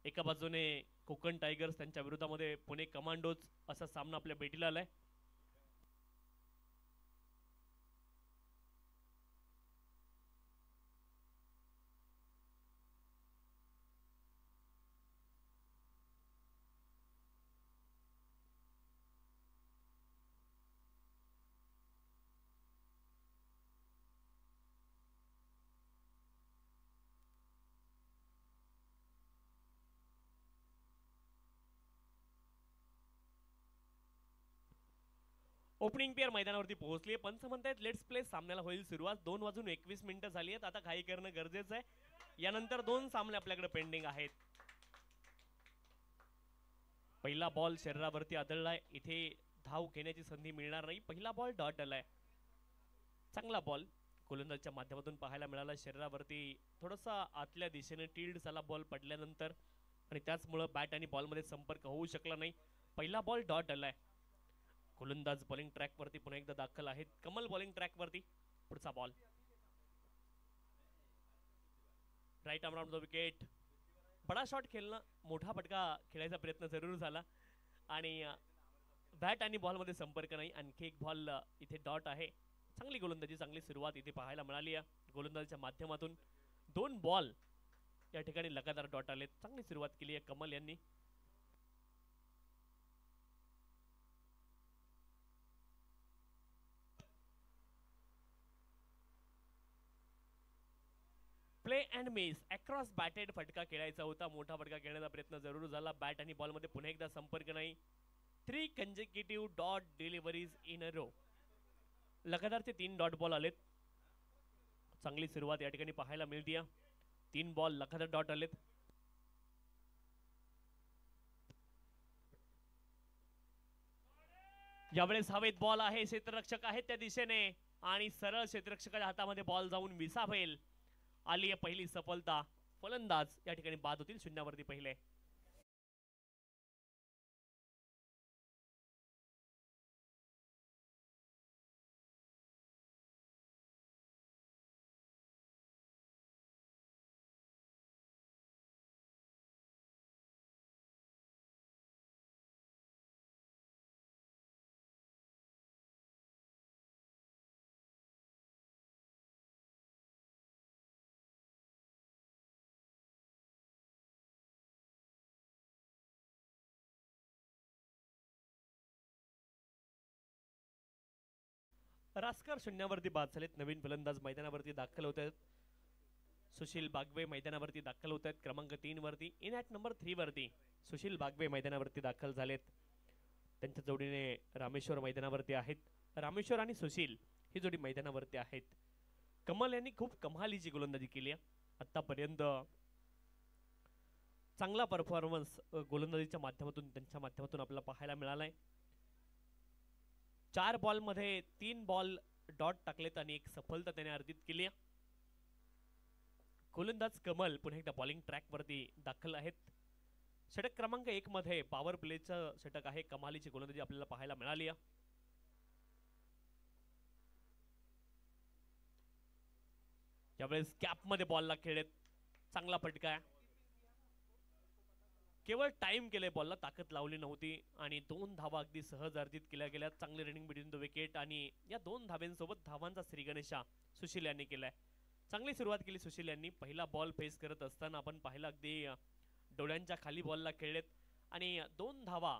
एका बाजूने कोकण टायगर्स त्यांच्या विरोधामध्ये पुणे कमांडोज असा सामना आपल्या भेटीला आलाय. ओपनिंग पेअर मैदानावरती पोहोचली. पंच म्हणतायत लेट्स प्ले. सामन्याला होईल सुरुवात. 2:21 झाली आहेत. आता घाई करणं गरजेचं आहे. यानंतर 2 सामने आपल्याकडे पेंडिंग आहेत. पहिला बॉल शरीरावरती आदळलाय. इथे धाव घेण्याची संधी मिळणार नाही. पहिला बॉल डॉट आलाय. चांगला बॉल गोलंदाजच्या माध्यमातून पाहायला मिळाला. शरीरावरती थोडासा आतल्या दिशेने टिल्ड झाला बॉल पडल्यानंतर आणि त्याचमुळे बॅट आणि बॉलमध्ये संपर्क होऊ शकला नाही. पहिला बॉल डॉट आलाय. गोलंदाज बॉलिंग ट्रॅकवरती पुन्हा एकदा दाखल आहेत. कमल बॉलिंग ट्रॅकवरती. पुढचा ball right arm round the wicket. बडा शॉट खेळणं, मोठा फटका खेळायचा प्रयत्न जरूर झाला आणि बॅट आणि बॉलमध्ये संपर्क नाही. आणखी एक बॉल इथे डॉट आहे. चांगली गोलंदाजी, चांगली सुरुवात इथे पाहायला मिळाली आहे गोलंदाजीच्या माध्यमातून. 2 बॉल या ठिकाणी लगातार डॉट आले. चांगली सुरुवात केली आहे कमल यांनी. Play and miss across batted फटका खेळायचा होता. मोठा फटका खेळण्याचा प्रयत्न जरूर झाला. बॅट आणि बॉलमध्ये पुन्हा एकदा संपर्क नाही. 3 consecutive dot deliveries in a row. लगातारचे 3 डॉट बॉल आलेत. चांगली सुरुवात या ठिकाणी पाहायला मिळते. 3 बॉल लगातार डॉट आलेत. यावेळेस हवेत बॉल आहे. क्षेत्ररक्षक आहेत त्या दिशेने आणि सरळ क्षेत्ररक्षकाच्या हातामध्ये बॉल जाऊन विसावेल. आली आहे पहिली सफलता. फलंदाज या ठिकाणी बाद होतील. 0वरती पहिले. रास्कर 0वरती बाद झालेत. नवीन फलंदाज मैदानावरती दाखल होत आहेत. सुशील बागवे मैदानावरती दाखल होत आहेत. क्रमांक 3 वरती. इन ॲट नंबर 3 वरती सुशील बागवे मैदानावरती दाखल झालेत. त्यांच्या जोडीने रामेश्वर मैदानावरती आहेत. रामेश्वर आणि सुशील ही जोडी मैदानावरती आहेत. कमल यांनी खूप कमालीची गोलंदाजी केली आहे आतापर्यंत. चांगला परफॉर्मन्स गोलंदाजीच्या माध्यमातून त्यांच्या माध्यमातून आपल्याला पाहायला मिळालाय. 4 बॉलमध्ये 3 बॉल डॉट टाकलेत आणि एक सफलता त्याने अर्जित केली. गोलंदाज कमल पुन्हा एकदा बॉलिंग ट्रॅकवरती दाखल आहेत. षटक क्रमांक 1 मध्ये पॉवर प्लेचं षटक आहे. कमालीची गोलंदाजी आपल्याला पाहायला मिळाली. यावेळेस कॅपमध्ये बॉलला खेळत. चांगला फटका आहे. केवळ टाइम केले बॉलला, ताकद लावली नव्हती आणि 2 धावा अगदी सहज अर्जित केल्या गेल्या. चांगली रनिंग बिटवीन द विकेट आणि या 2 धावांसोबत धावांचा श्रीगणेशा सुशील यांनी केलाय. चांगली सुरुवात केली सुशील यांनी. पहिला बॉल फेस करत असताना आपण पाहिलं अगदी डोळ्यांच्या खाली बॉलला खेळलेत आणि 2 धावा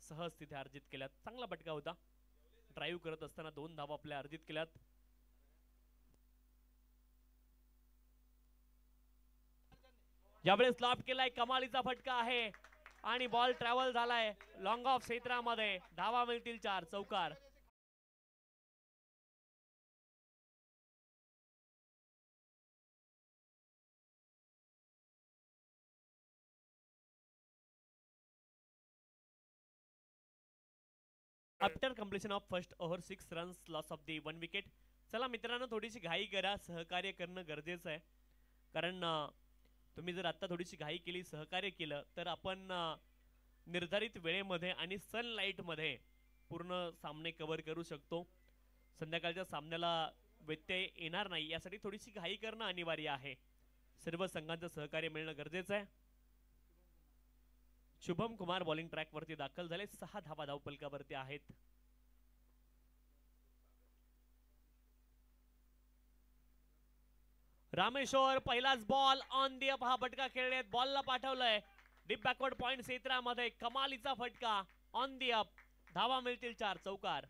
सहज तिथे अर्जित केल्यात. चांगला फटका होता. ड्राईव्ह करत असताना 2 धावा आपल्या अर्जित केल्यात. यावेळेस लॉब केलाय. कमालीचा फटका आहे आणि बॉल ट्रॅव्हल झालाय लॉंग ऑफ क्षेत्रामध्ये. धावा मिळतील 4. चौकार. After completion of first over 6 runs loss of the 1 wicket. चला मित्रांनो, थोडीशी घाई करा. सहकार्य करणं गरजेचं आहे कारण तुम्ही जर आता थोडीशी घाई केली, सहकार्य केलं तर आपण निर्धारित वेळेमध्ये आणि सनलाईटमध्ये पूर्ण सामने कव्हर करू शकतो. संध्याकाळच्या सामन्याला व्यत्यय येणार नाही यासाठी थोडीशी घाई करणं अनिवार्य आहे. सर्व संघांचं सहकार्य मिळणं गरजेचं आहे. शुभम कुमार बॉलिंग ट्रॅक वरती दाखल झाले. 6 धावा धावपलकावरती आहेत. रामेश्वर पहिलाच बॉल ऑन दी अप. हा फटका खेळलेत, बॉलला पाठवलंय डीप बॅकवर्ड पॉइंट क्षेत्रामध्ये. कमालीचा फटका ऑन दी अप. धावा मिळतील 4. चौकार.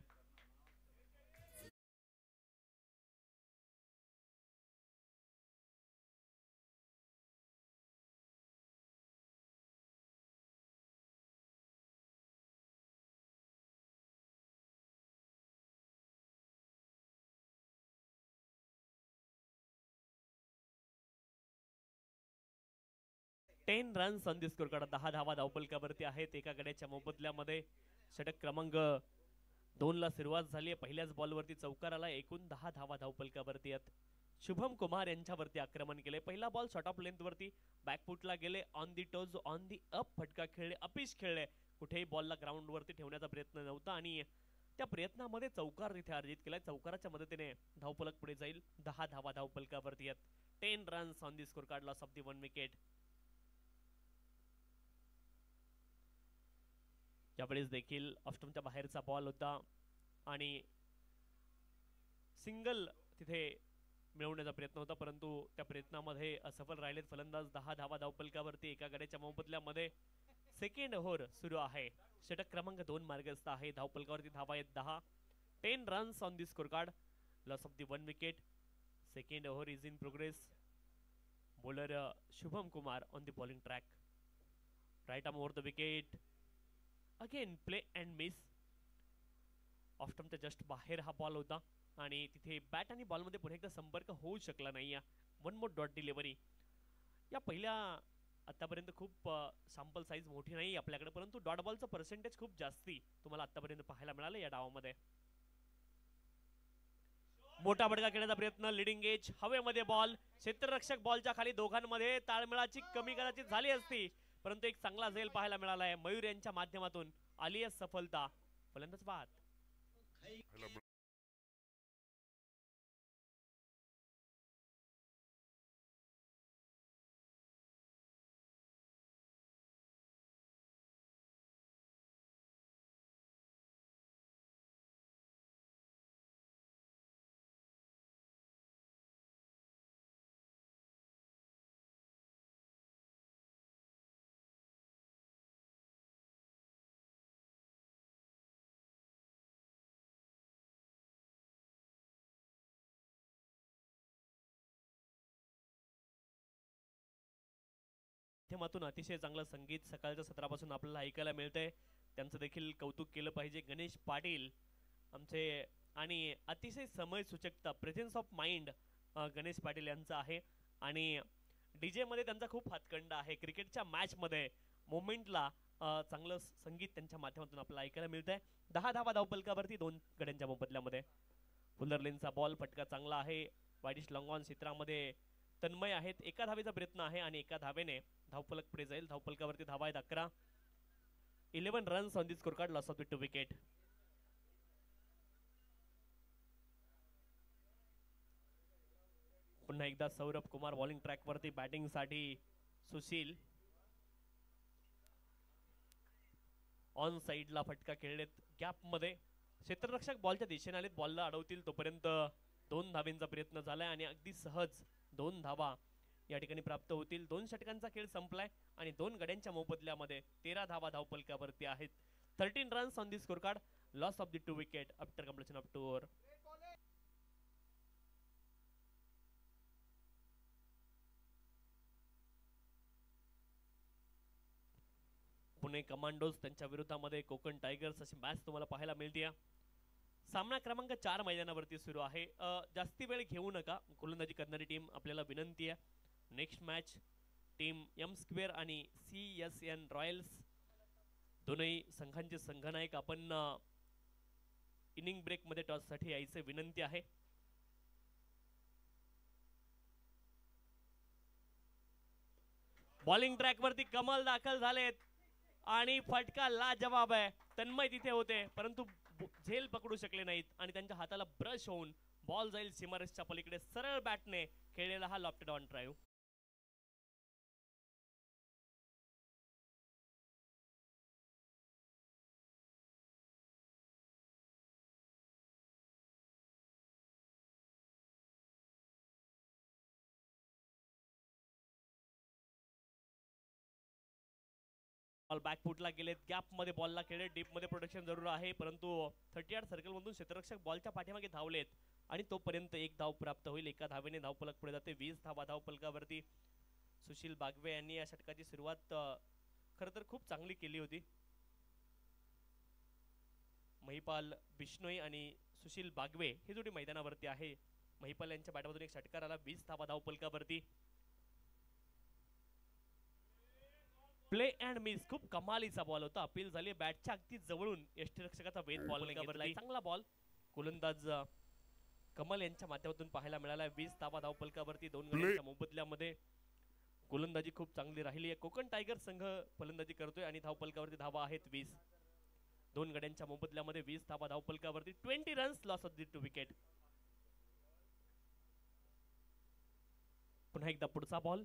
Ten runs on the score card. 10 धावा धावपलकावरती आहेत. एका गड्याच्या मोबदल्यामध्ये षटक क्रमांक 2 ला सुरुवात झाली. पहिल्याच बॉलवरती चौकार आला. एकूण 10 धावा धावपलकावरती आहेत. शुभम कुमार यांच्यावरती आक्रमण केले. पहिला बॉल शॉर्ट ऑफ लेंथ वरती बॅकफुटला गेले. On the toes on the up फटका खेळले. अपिश खेळले. कुठेही बॉलला ग्राउंड वरती ठेवण्याचा प्रयत्न नव्हता आणि त्या प्रयत्नामध्ये चौकार तिथे अर्जित केलाय. चौकाराच्या मदतीने धावपलक पुढे जाईल. 10 धावा धावपलकावरती आहेत. 10 runs on the scorecard. Loss of the 1 wicket. यावेळेस देखील ऑफस्टम्पच्या बाहेरचा बॉल होता आणि सिंगल तिथे मिळवण्याचा प्रयत्न होता, परंतु त्या प्रयत्नामध्ये असफल राहिलेत फलंदाज. 10 धावा धावपलकावरती एका गड्याच्या मोबदल्यामध्ये सेकंड ओव्हर सुरू आहे. षटक क्रमांक 2 मार्गस्थ आहे. धावपलकावरती धावा आहेत 10. 10 runs on the scorecard. Loss of the 1 wicket. Second over is in progress. Bowler Shubham Kumar on the bowling track. Right arm over the wicket. Again play and miss. ऑफस्टम्पच्या जस्ट बाहेर हा बॉल होता आणि तिथे बॅट आणि बॉलमध्ये पुन्हा एकदा संपर्क होऊ शकला नाही. One more dot delivery. या पहिल्या आतापर्यंत खूप सॅम्पल साईज मोठी नाही आपल्याकडे, परंतु डॉट बॉलचं पर्सेंटेज खूप जास्ती तुम्हाला आतापर्यंत पाहायला मिळालं या डावामध्ये. मोठा फटका खेळण्याचा प्रयत्न. लिडिंग एज हवेमध्ये बॉल. क्षेत्ररक्षक बॉलच्या खाली. दोघांमध्ये ताळमेळाची कमी कदाचित झाली असती, परंतु एक चांगला झेल पाहायला मिळाला आहे. मयूर यांच्या माध्यमातून आली आहे सफलता. फलंदाज बाद. माध्यमातून अतिशय चांगलं संगीत सकाळच्या सत्रापासून आपल्याला ऐकायला मिळतंय. त्यांचं देखील कौतुक केलं पाहिजे. गणेश पाटील आमचे आणि अतिशय समय सूचकता presence of mind Ganesh Patil यांचा आहे आणि डीजे मध्ये त्यांचा खूप हातखंडा आहे. क्रिकेटच्या मॅच मध्ये मोमेंटला चांगलं संगीत त्यांच्या माध्यमातून आपल्याला ऐकायला मिळतंय. 10 धावा धावपलकावरती 2 गड्यांच्या मोबदल्यामध्ये. फुलर लेनचा बॉल फटका चांगला आहे. वाईडिश लॉंग ऑन क्षेत्रामध्ये तन्मय आहेत. एका धावेचा प्रयत्न आहे आणि एका धावेने धावपलक पुढे जाईल. धावपलकावरती धावा आहेत 11. 11 runs on the scorecard. Loss of the 2 wicket. पुन्हा एकदा सौरभ कुमार बॉलिंग ट्रॅक वरती. बॅटिंग साठी सुशील. ऑन साइडला फटका खेळलेत गॅप मध्ये. क्षेत्ररक्षक बॉलच्या दिशेने आलेत. बॉलला अडवतील तोपर्यंत 2 धावेंचा प्रयत्न झालाय आणि अगदी सहज 2 धावा या ठिकाणी प्राप्त होतील. 2 षटकांचा खेळ संपलाय आणि 2 गड्यांच्या मोबदल्यामध्ये 13 धावा धावपलकावरती आहेत. 13 runs on the scorecard. Loss of the 2 wicket after completion of 2 over. Pune commandos त्यांच्या विरोधामध्ये कोकण टायगर्स अशी मॅच तुम्हाला पाहायला मिळते. सामना क्रमांक 4 मैदानावरती सुरू आहे. जास्ती वेळ घेऊ नका. गोलंदाजी करणारी टीम आपल्याला विनंती आहे. Next match team M square आणि CSN रॉयल्स दोनही संघांचे संघनायक आपण इनिंग ब्रेक मध्ये टॉस साठी यायचे विनंती आहे. बॉलिंग ट्रॅक वरती कमल दाखल झालेत आणि फटका लाजवाब आहे. तन्मय तिथे होते परंतु झेल पकडू शकले नाहीत आणि त्यांच्या हाताला ब्रश होऊन बॉल जाईल सीमारेषच्या पलीकडे. सरळ बॅटने खेळलेला हा लॉफ्टेड ऑन ड्राइव्ह. बॉल बॅकफुटला गेलेत, गॅप मध्ये बॉलला खेळले, डीप मध्ये प्रोटेक्शन जरूर आहे, परंतु 38 सर्कल मधून क्षेत्ररक्षक बॉलच्या पाठीमागे धावलेत आणि तोपर्यंत एक धाव प्राप्त होईल. एका धावेने धावफलक पुढे जाते. 20 धावा धावफलकावरती. सुशील बागवे यांनी या षटकाची सुरुवात खरं तर खूप चांगली केली होती. महिपाल बिश्नोई आणि सुशील बागवे ही जोडी मैदानावरती आहे. महिपाल यांच्या बॅटमधून एक षटकार आला. 20 धावा धावफलकावरती. प्ले अँड मिस, खूप कमालीचा बॉल होता. अपील झाली बॅटच्या अगदी जवळून यष्टीरक्षकाचा वेध बॉल घेतला. चांगला बॉल गोलंदाज कमल यांच्या माध्यमातून पाहायला मिळाला. 20 धावा धावफलकावरती. 2 गड्यांच्या मोबदल्यामध्ये गोलंदाजी खूप चांगली राहिली आहे. कोकण टायगर संघ फलंदाजी करतोय आणि धावफलकावरती धावा आहेत 20. 2 गड्यांच्या मोबदल्यामध्ये 20 धावा धावफलकावरती. 20 runs, loss of the 2 wicket. पुन्हा एकदा पुढचा बॉल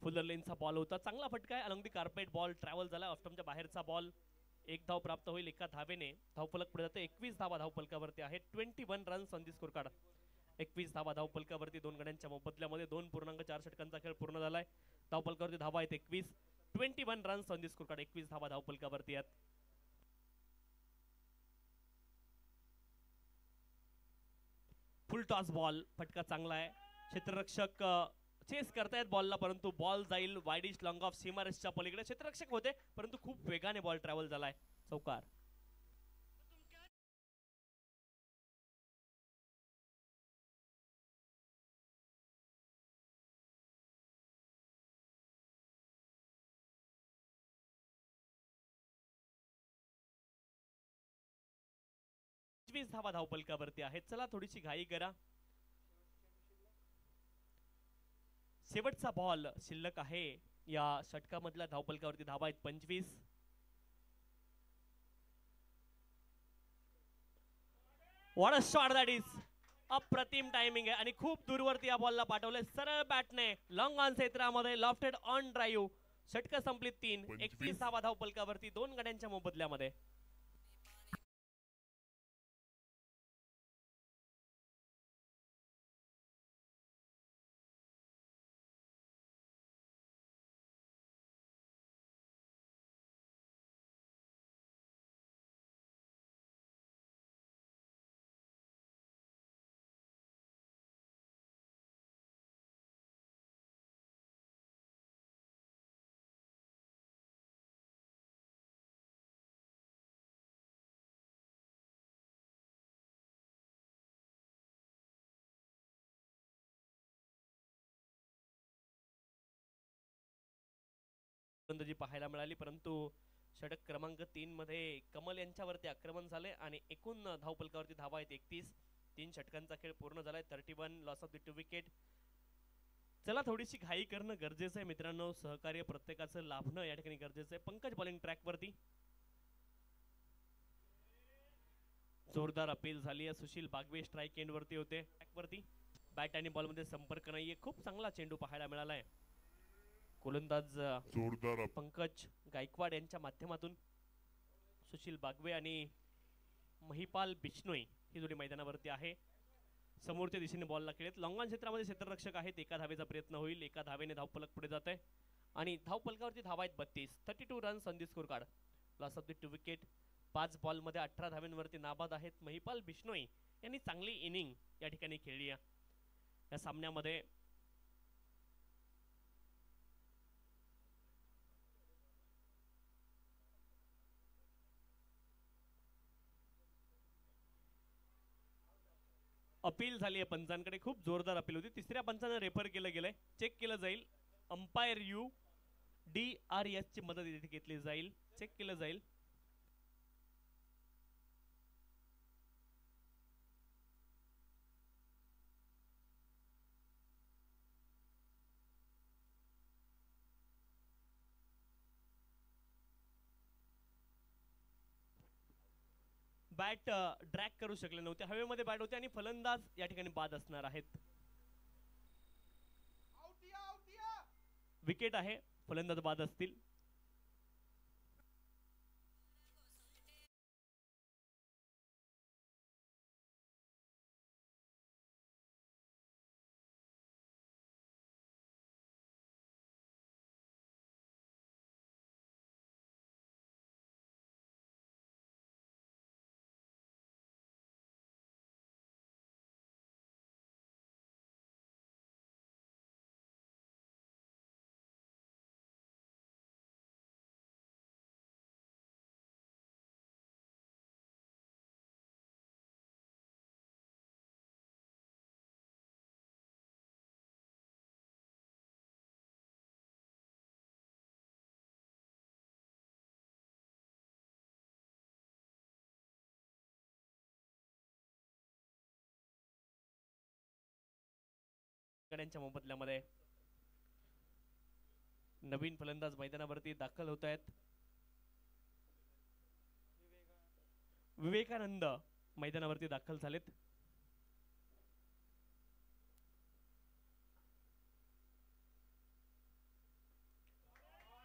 फुलर लेनचा बॉल होता. चांगला फटका आहे. Along the carpet ball travel झाला. ऑफस्टमच्या बाहेरचा बॉल. एक धाव प्राप्त होईल. एका धावेने धावफलक पुढे जाते. 21 धावा धावफलकावरती आहेत. 21 runs on the score card. 21 धावा धावफलकावरती. 2 गड्यांच्या मोबदल्यामध्ये 2.4 षटकांचा खेळ पूर्ण झालाय. धावफलकावरती धावा आहेत 21. 21 runs on the score card. 21 धावा धावफलकावरती आहेत. फुल टॉस बॉल. फटका चांगला आहे. क्षेत्ररक्षक चेस करतायत बॉलला, परंतु बॉल जाईल वाईडिश लॉंग ऑफ सीमारेषच्या पलीकडे. क्षेत्ररक्षक होते परंतु खूप वेगाने बॉल ट्रॅव्हल झालाय. चौकार. धावा धावफलकावरती आहेत. चला थोडीशी घाई करा. शेवटचा बॉल शिल्लक आहे या षटकामधल्या धावफलकावरती. धावा आहेत 25. What a shot that is. अप्रतिम टायमिंग आहे आणि खूप दूरवरती या बॉलला पाठवले सरळ बॅटने. लॉंग ऑन क्षेत्रामध्ये लॉफ्टेड ऑन ड्राईव्ह. षटक संपली 3. 31 धावा धावफलकावरती. 2 गड्यांच्या मोबदल्यामध्ये. गोलंदाजी पाहायला मिळाली, परंतु षटक क्रमांक 3 मध्ये कमल यांच्यावरती आक्रमण झाले आणि एकूण धावफलकावरती धावा आहेत 31. 3 षटकांचा खेळ पूर्ण झालाय. 31 लॉस ऑफ द 2 विकेट. चला थोडीशी घाई करणं गरजेचं आहे मित्रांनो. सहकार्य प्रत्येकाचं लाभणं या ठिकाणी गरजेचं आहे. पंकज बॉलिंग ट्रॅक वरती. जोरदार अपील झाली आहे. सुशील बागवे स्ट्राईक एंड वरती होते. ट्रॅक वरती बॅट आणि बॉल मध्ये संपर्क नाहीये. खूप चांगला चेंडू पाहायला मिळालाय. गोलंदाज पंकज गायकवाड यांच्या माध्यमातून सुशील बागवे आणि महिपाल बिश्नोई ही जोडी मैदानावरती आहे. समोरच्या दिशेने बॉलला खेळत. लॉंग ऑन क्षेत्रामध्ये क्षेत्ररक्षक आहेत. एका धावेचा प्रयत्न होईल. एका धावेने धावफलक पुढे जात आहे आणि धावफलकावरती धावा आहेत 32. 32 runs on the scorecard. Loss of the 2 wicket. 5 ball मध्ये 18 धाव्यांवरती नाबाद आहेत. महिपाल बिश्नोई यांनी चांगली इनिंग या ठिकाणी खेळली आहे. या सामन्यामध्ये अपील झाली आहे पंचांकडे. खूप जोरदार अपील होती. तिसऱ्या पंचाने रेफर केलं गेलंय. चेक केलं जाईल. अंपायर UDRS ची मदत इथे घेतली जाईल. चेक केलं जाईल. बॅट ड्रॅग करू शकले नव्हते. हवेमध्ये बॅट होते आणि फलंदाज या ठिकाणी बाद असणार आहेत. विकेट आहे. फलंदाज बाद असतील. गड्यांच्या मोबदल्यामध्ये नवीन फलंदाज मैदानावरती दाखल होत आहेत. विवेकानंद मैदानावरती दाखल झालेत.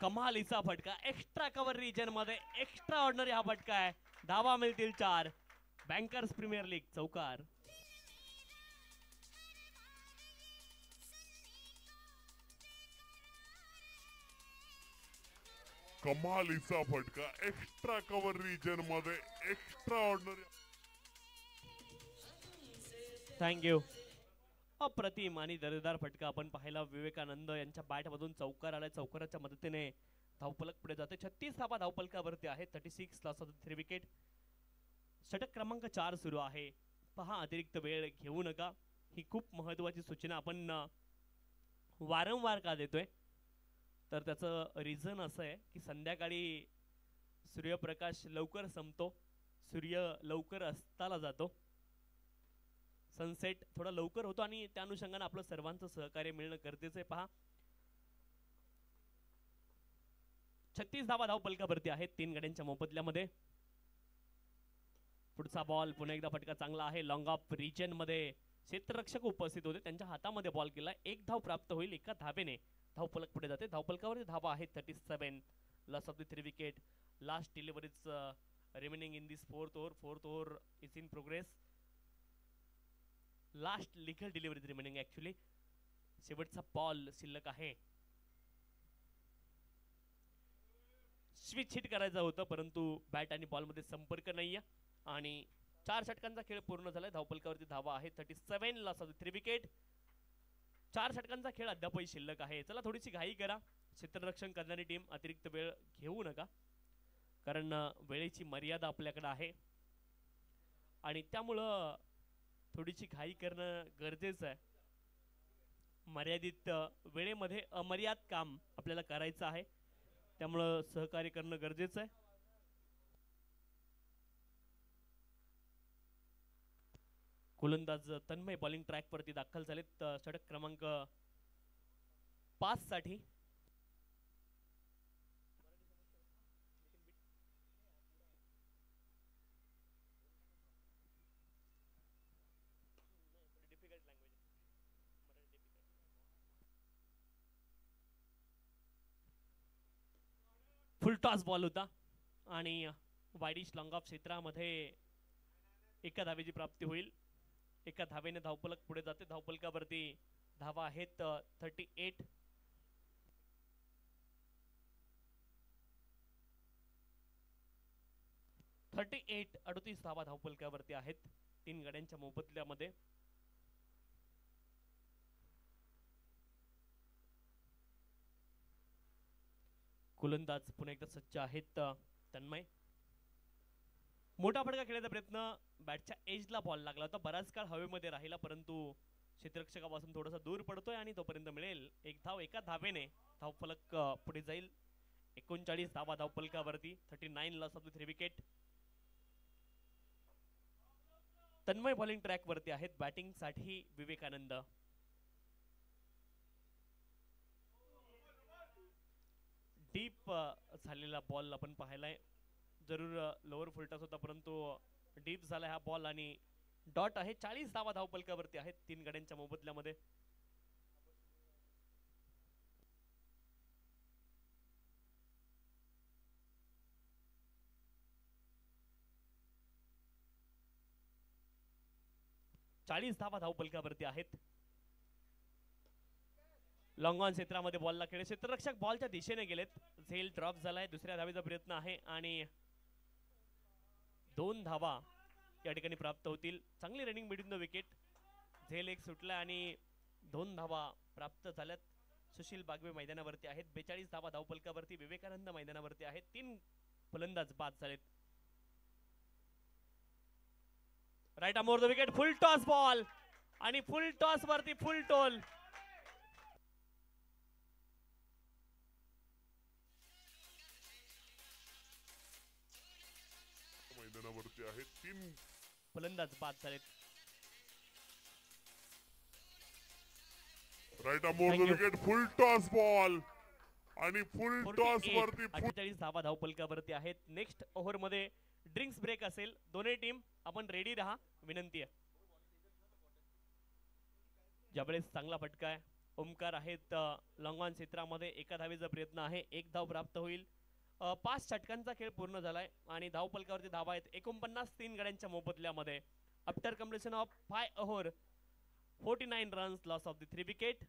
कमालीचा फटका एक्स्ट्रा कव्हर रिजन मध्ये एक्स्ट्रा ऑर्डिनरी हा फटका आहे. धावा मिळतील 4. बँकर्स प्रीमियर लीग चौकार. कमालीचा फटका एक्स्ट्रा कव्हर रिजन मध्ये एक्स्ट्रा ऑर्डिनरी. थँक्यू. अप्रतिम आणि दर्जेदार फटका आपण पाहिला. विवेकानंद यांच्या बॅट मधून चौकार आलाय. चौकाराच्या मदतीने धावफलक पुढे जाते. 36 धावा धावफलकावरती आहे. 36 लॉस ऑफ 3 विकेट. षटक क्रमांक 4 सुरू आहे. पहा, अतिरिक्त वेळ घेऊ नका. ही खूप महत्वाची सूचना आपण वारंवार का देतोय तर त्याचं रिझन असं आहे की संध्याकाळी सूर्यप्रकाश लवकर संपतो. सूर्य लवकर अस्ताला जातो. सनसेट थोडा लवकर होतो आणि त्या अनुषंगाने आपलं सर्वांचं सहकार्य मिळणं गरजेचं आहे. पहा, 36 धावा धावफलकावरती आहेत 3 गड्यांच्या मोबदल्यामध्ये. पुढचा बॉल पुन्हा एकदा फटका चांगला आहे. लॉंग ऑफ रिजन मध्ये क्षेत्ररक्षक उपस्थित होते. त्यांच्या हातामध्ये बॉल केला. 1 धाव प्राप्त होईल. एका धावेने धावफलक पुढे जाते. धावफलकावरती धावा आहेत 37. Loss of the 3 wicket. Last deliveries remaining in this fourth over is in progress. Last legal delivery remaining actually. शेवटचा बॉल शिल्लक आहे. स्विच हिट करायचं होतं परंतु बॅट आणि बॉल मध्ये संपर्क नाहीये आणि 4 षटकांचा खेळ पूर्ण झालाय. धावफलकावरती धावा आहे 37. Loss of the 3 wicket. 4 षटकांचा खेळ अद्यापही शिल्लक आहे. चला, थोडीशी घाई करा. क्षेत्ररक्षण करणारी टीम अतिरिक्त वेळ घेऊ नका कारण वेळेची मर्यादा आपल्याकडे आहे आणि त्यामुळं थोडीशी घाई करणं गरजेचं आहे. मर्यादित वेळेमध्ये अमर्याद काम आपल्याला करायचं आहे. त्यामुळं सहकार्य करणं गरजेचं आहे. गोलंदाज तन्मय बॉलिंग ट्रॅक वरती दाखल झालेत. षटक क्रमांक 5 साठी. फुल टॉस बॉल होता आणि वाईडिश लॉंग ऑफ क्षेत्रामध्ये एका धावेची प्राप्ती होईल. एका धावेने धावफलक पुढे जाते. धावफलकावरती धावा आहेत 38. थर्टी 38 धावा धावफलकावरती आहेत 3 गड्यांच्या मोबदल्यामध्ये. गोलंदाज पुन्हा एकदा सज्ज आहेत तन्मय. मोठा फटका खेळण्याचा प्रयत्न. बॅटच्या एजला बॉल लागला होता. बराच काळ हवेमध्ये राहिला परंतु क्षेत्ररक्षकापासून थोडासा दूर पडतोय आणि तोपर्यंत मिळेल 1 धाव. एका धावेने धावफलक पुढे जाईल. 39 धावा धावफलकावरती. 39 loss of the 3 wicket. Tanmay bowling track वरती आहेत. बॅटिंग साठी विवेकानंद. डीप झालेला बॉल आपण पाहिलाय. जरूर लोअर फुलटॉस होता परंतु डीप झाला हा बॉल आणि डॉट आहे. 40 धावा धावफलकावरती आहेत 3 गड्यांच्या मोबदल्यामध्ये. धावा धावफलकावरती आहेत. लॉंग ऑन क्षेत्रामध्ये बॉलला खेळ. क्षेत्ररक्षक बॉलच्या दिशेने गेलेत. झेल ड्रॉप झालाय. दुसऱ्या धावेचा प्रयत्न आहे आणि 2 धावा या ठिकाणी प्राप्त होतील. चांगली रनिंग बिटवीन द विकेट. झेल एक सुटला आणि 2 धावा प्राप्त झाल्यात. सुशील बागवे मैदानावरती आहेत. 42 धावा धावफलकावरती. विवेकानंद मैदानावरती आहेत. 3 फलंदाज बाद झालेत. Right arm over the wicket. Full toss ball आणि फुल टॉस वरती फुल टोल. मैदानावरती आहेत 3 फलंदाज बाद झालेत. Right more the Thank you. Wicket full toss ball आणि फुल टॉस वरती 48 धावा धावपलकावरती आहेत. नेक्स्ट ओव्हर मध्ये ड्रिंक्स ब्रेक असेल. दोन्ही टीम आपण रेडी राहा, विनंती आहे. ज्यावेळेस चांगला फटका आहे. ओमकार आहेत लॉंग ऑन क्षेत्रामध्ये. एका धावेचा प्रयत्न आहे, एक धाव प्राप्त होईल. 5 षटकांचा खेळ पूर्ण झालाय आणि धावपलकावरती धावा आहेत 49 3 गड्यांच्या मोबदल्यामध्ये. After completion of 5 over 49 runs, loss of the 3 wicket.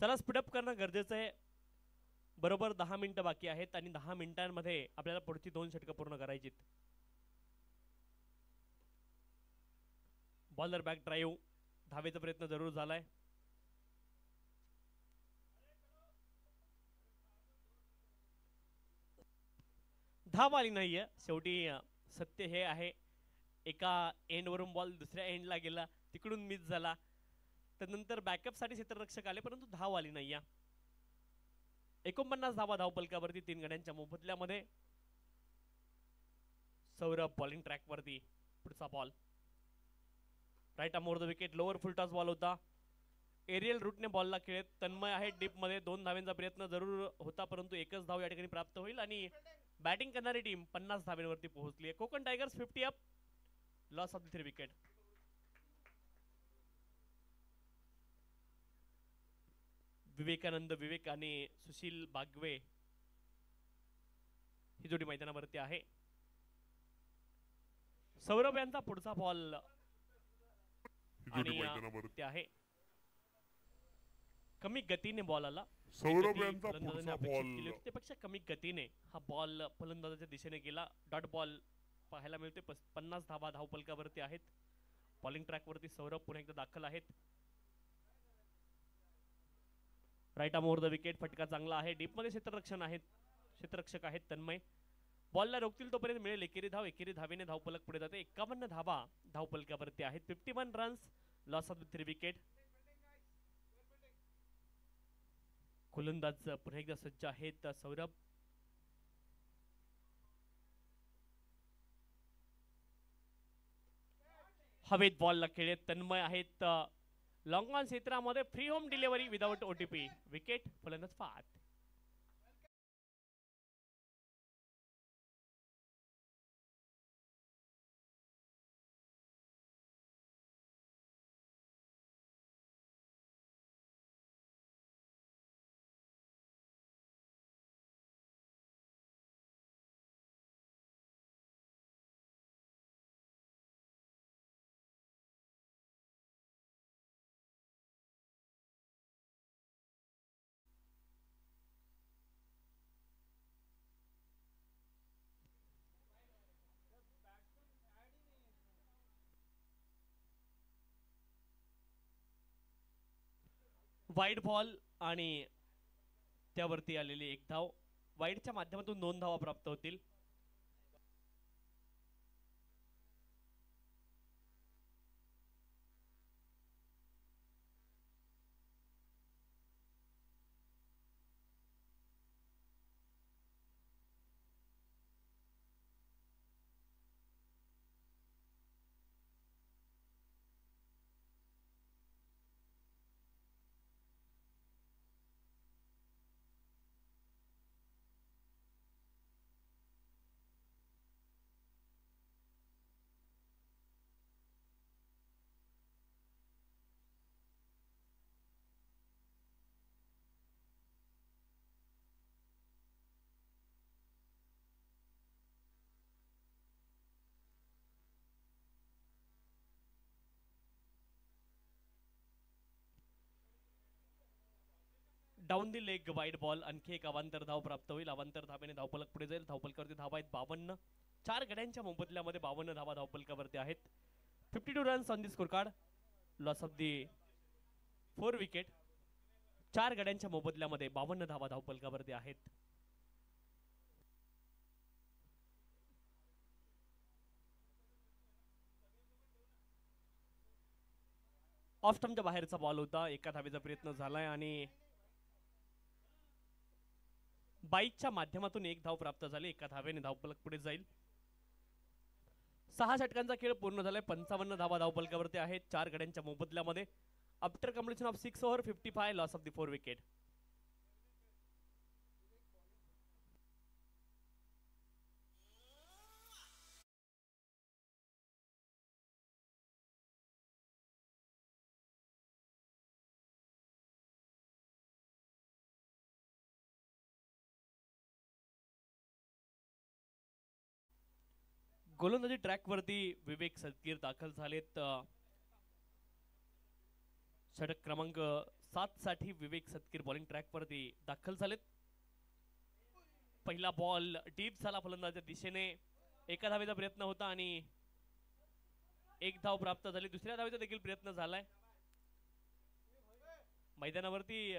चला स्पीडअप करणं गरजेचं आहे. बरोबर 10 मिनिटं बाकी आहेत आणि 10 मिनिटांमध्ये आपल्याला पुढची 2 षटकं पूर्ण करायची. बॉलर बॅक ड्राईव्ह, धावेचा प्रयत्न जरूर झालाय. धाव आली नाहीये. शेवटी सत्य हे आहे, एका एंड वरून बॉल दुसऱ्या एंडला गेला, तिकडून मिस झाला. त्यानंतर बॅकअप साठी क्षेत्ररक्षक आले परंतु धाव आली नाही. 49 धावा धावपलकावरती 3 गड्यांच्या मोबदल्यामध्ये. सौरभ बॉलिंग ट्रॅक वरती. पुढचा ball right more the wicket. Lower full toss ball होता. एरियल रूटने बॉलला खेळत तन्मय आहे डीप मध्ये. 2 धावेंचा प्रयत्न जरूर होता परंतु एकच धाव या ठिकाणी प्राप्त होईल आणि बॅटिंग करणारी टीम 50 धावेवरती पोहोचली आहे. Konkan tigers 50 up, loss of the 3 wicket. Vivekanand Vivek आणि सुशील बागवे ही जोडी मैदानावरती आहे. सौरभ यांचा पुढचा बॉल आणि ते आहे कमी गतीने बॉल आला. सौरभ यांचा पुढचा बॉल त्यापेक्षा कमी गतीने हा बॉल फलंदाजाच्या दिशेने गेला. डॉट बॉल पाहायला मिळते. 50 धावा धावपलकावरती आहेत. बॉलिंग ट्रॅक वरती सौरभ पुन्हा एकदा दाखल आहेत. Right more the wicket. फटका चांगला आहे. डीप मध्ये क्षेत्ररक्षक आहेत तन्मय. बॉलला रोखतील तोपर्यंत मिळेल एकेरी धाव. एकेरी धावेने धावपलक पुढे जाते. 51 धावा धावपलकावरती आहेत. 51 runs, loss of the 3 wicket. गोलंदाज पुन्हा एकदा सज्ज आहेत सौरभ. हवेत बॉलला खेळत तन्मय आहेत. लॉंग ऑन क्षेत्रामध्ये free home delivery without OTP. Wicket. फलंदाज फात. वाईड बॉल आणि त्यावरती आलेली एक धाव. वाईडच्या माध्यमातून 2 धावा प्राप्त होतील. Down the leg wide ball. आणखी एक अवांतर धाव प्राप्त होईल. अवांतर धावेने धावफलक पुढे जाईल. धावफलकावरती धावा आहेत 52. 4 गड्यांच्या मोबदल्यामध्ये 52 धावा धावफलकावरती आहेत. 52 runs on the scorecard. Loss of the 4 wicket. 4 गड्यांच्या मोबदल्यामध्ये 52 धावा धावफलकावरती आहेत. ऑफ स्टंपच्या बाहेरचा बॉल होता. एका धावेचा प्रयत्न झालाय आणि बाईकच्या माध्यमातून 1 धाव प्राप्त झाली. एका धावेने धावफलक पुढे जाईल. 6 षटकांचा खेळ पूर्ण झालाय. 55 धावा धावफलकावरती आहेत 4 गड्यांच्या मोबदल्यामध्ये. After completion of 6 over 55 loss of the 4 wicket. गोलंदाजी ट्रॅक वरती विवेक सदगीर दाखल झालेत. षटक क्रमांक 7 साठी विवेक सदगीर बॉलिंग ट्रॅक वरती दाखल झालेत. पहिला बॉल डीप झाला फलंदाजाच्या दिशेने. एका धावेचा प्रयत्न होता आणि 1 धाव प्राप्त झाली. दुसऱ्या धावेचा देखील प्रयत्न झालाय. मैदानावरती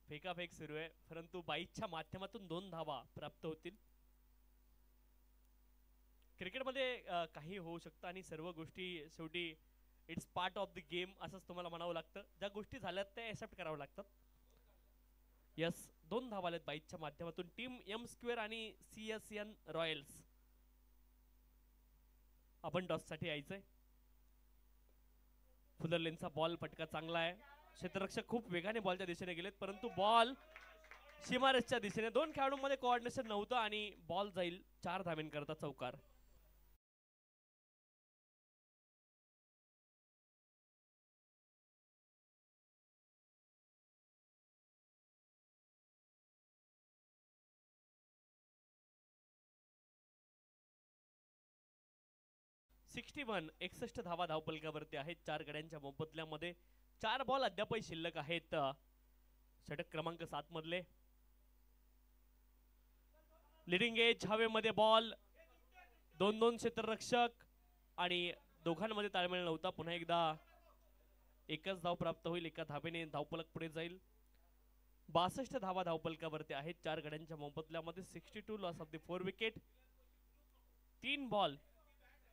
फेकाफेक सुरू आहे परंतु बाईकच्या माध्यमातून 2 धावा प्राप्त होतील. क्रिकेटमध्ये काही होऊ शकतं आणि सर्व गोष्टी शेवटी it's part of the game असंच तुम्हाला म्हणावं लागतं. ज्या गोष्टी झाल्यात त्या एक्सेप्ट करावं लागतात. यस 2 धावा आलेत बाईकच्या माध्यमातून. टीम एम स्क्वेअर आणि CSN रॉयल्स. आपण टॉस साठी यायचंय. फुलरलेनचा बॉल फटका चांगला आहे. क्षेत्ररक्षक खूप वेगाने बॉलच्या दिशेने गेलेत परंतु बॉल सीमारेषच्या दिशेने. 2 खेळाडूंमध्ये कोऑर्डिनेशन नव्हतं आणि बॉल जाईल 4 धावेंकरता चौकार. वन 61 धावा धावफलकावरती आहेत 4 गड्यांच्या मोबदल्यामध्ये. 4 बॉल अद्यापही शिल्लक आहेत षटक क्रमांक 7 मधले. लिडिंग एज हवेमध्ये बॉल. 2-2 क्षेत्ररक्षक आणि दोघांमध्ये ताळमेळ नव्हता. पुन्हा एकदा एकच धाव प्राप्त होईल. एका धावेने धावफलक पुढे जाईल. 62 धावा धावफलकावरती आहेत 4 गड्यांच्या मोबदल्यामध्ये. 62 loss of the 4 wicket. 3 ball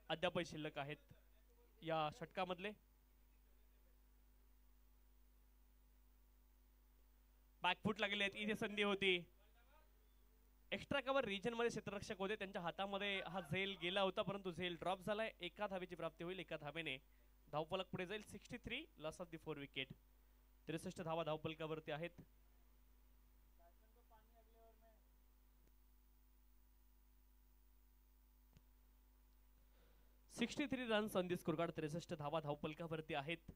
अद्यापही शिल्लक आहेत या षटकामधले. बॅकफूट लागले आहेत. इथे संधी होती. एक्स्ट्रा कव्हर रिजन मध्ये क्षेत्ररक्षक होते. त्यांच्या हातामध्ये हा झेल गेला होता परंतु झेल ड्रॉप झालाय. एका धावेची प्राप्ती होईल. एका धावेने धावफलक पुढे जाईल. 63 लॉस ऑफ द 4 विकेट. 63 धावा धावफलकावरती आहेत. Runs on the score card. 63 धावा धावफलकावरती आहेत.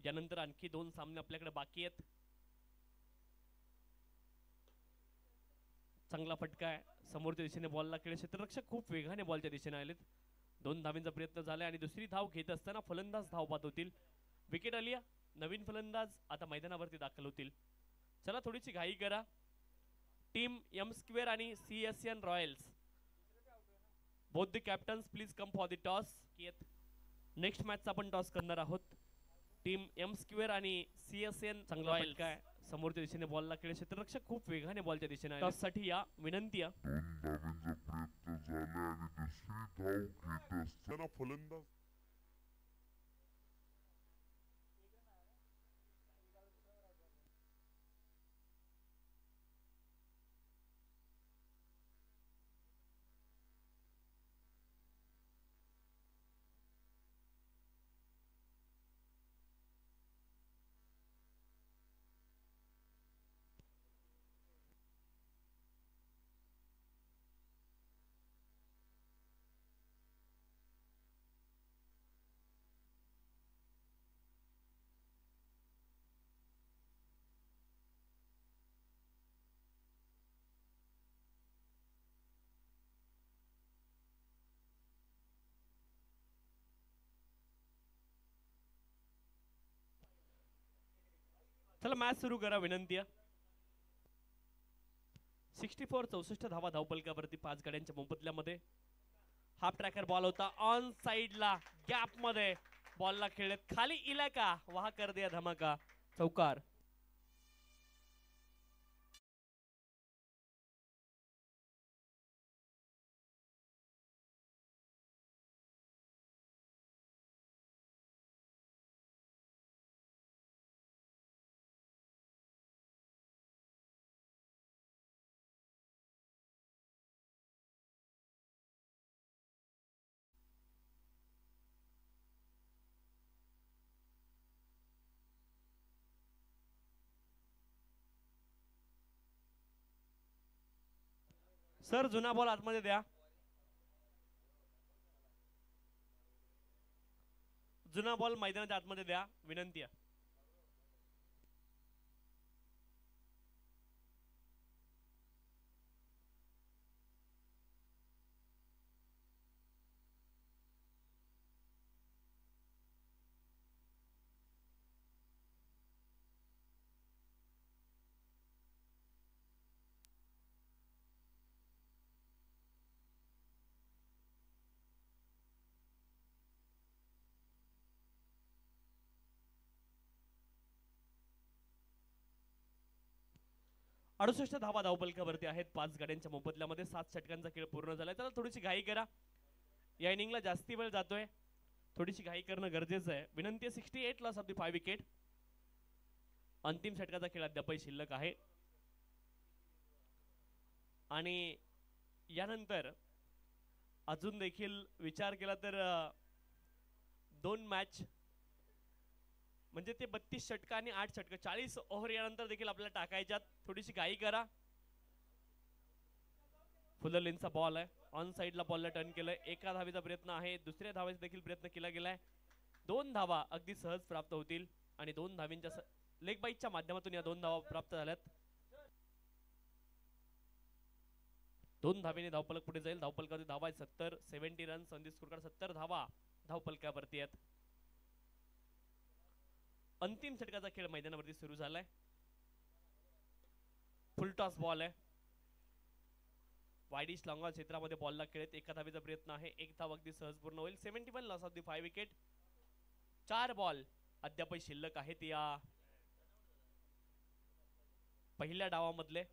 यानंतर आणखी 2 सामने आपल्याकडे बाकी आहेत. चांगला फटका आहे. समोरच्या दिशेने बॉलला खेळ. क्षेत्ररक्षक खूप वेगाने बॉलच्या दिशेने आलेत. 2 धावांचा प्रयत्न झाला आणि दुसरी धाव घेत असताना फलंदाज धाव बाद होतील. विकेट आली. नवीन फलंदाज आता मैदानावरती दाखल होतील. चला थोडीशी घाई करा. टीम एम स्क्वेअर आणि CSN royals both the captains please come for the toss. Next मॅचचा आपण टॉस करणार आहोत. टीम एम स्क्वेअर आणि सीएसएन चांगला फटका आहे. समोरच्या दिशेने बॉलला खेळ क्षेत्ररक्षक खूप वेगाने बॉलच्या दिशेने टॉस साठी या विनंती आहे. 2 धावांचा प्रयत्न झाला आणि दुसरी धाव घेत असताना फलंदाज चला मॅच सुरू करा विनंती आहे. 64 धावा धावपलकावरती 5 गाड्यांच्या मोबदल्यामध्ये. हाफ ट्रॅकर बॉल होता ऑन साइडला गॅप मध्ये बॉलला खेळत खाली इलाका वहा कर दिया धमाका चौकार. सर जुना बॉल आतमध्ये द्या. जुना बॉल मैदानाच्या आतमध्ये द्या विनंती आहे. अडुसष्ट धावा धावपलकावरती आहेत 5 गाड्यांच्या मोबदल्यामध्ये. 7 षटकांचा खेळ पूर्ण झालाय. त्याला थोडीशी घाई करा. या इनिंगला जास्ती वेळ जातोय. थोडीशी घाई करणं गरजेचं आहे. विनंती आहे 68 लॉस ऑफ द 5 विकेट. अंतिम षटकाचा खेळ अद्यापही शिल्लक आहे आणि यानंतर अजून देखील विचार केला तर 2 मॅच म्हणजे ते 32 षटक आणि 8 षटक 40 ओव्हर यानंतर देखील आपल्याला टाकायच्यात. थोडीशी घाई करा. फुलरलिनचा बॉल आहे ऑन साइडला बॉलला टर्न केलंय. एका धावेचा प्रयत्न आहे. दुसऱ्या धावेचा देखील प्रयत्न केला गेलाय. 2 धावा अगदी सहज प्राप्त होतील आणि 2 धावींच्या लेग बाईटच्या माध्यमातून या 2 धावा प्राप्त झाल्यात. 2 धावेने धावपलक पुढे जाईल. धावपलकावरती धावा आहेत 70. 70 रन संधी स्कोर 70 धावा धावपलकावरती आहेत. अंतिम षटकाचा खेळ मैदानावरती सुरू झालाय. फुल टॉस बॉल आहे. वाईडिश लॉंग क्षेत्रामध्ये बॉलला खेळत एका धावेचा प्रयत्न आहे. 1 धाव अगदी सहज पूर्ण होईल. 71 loss of the 5 wicket. 4 ball अद्यापही शिल्लक आहेत या पहिल्या डावामधले.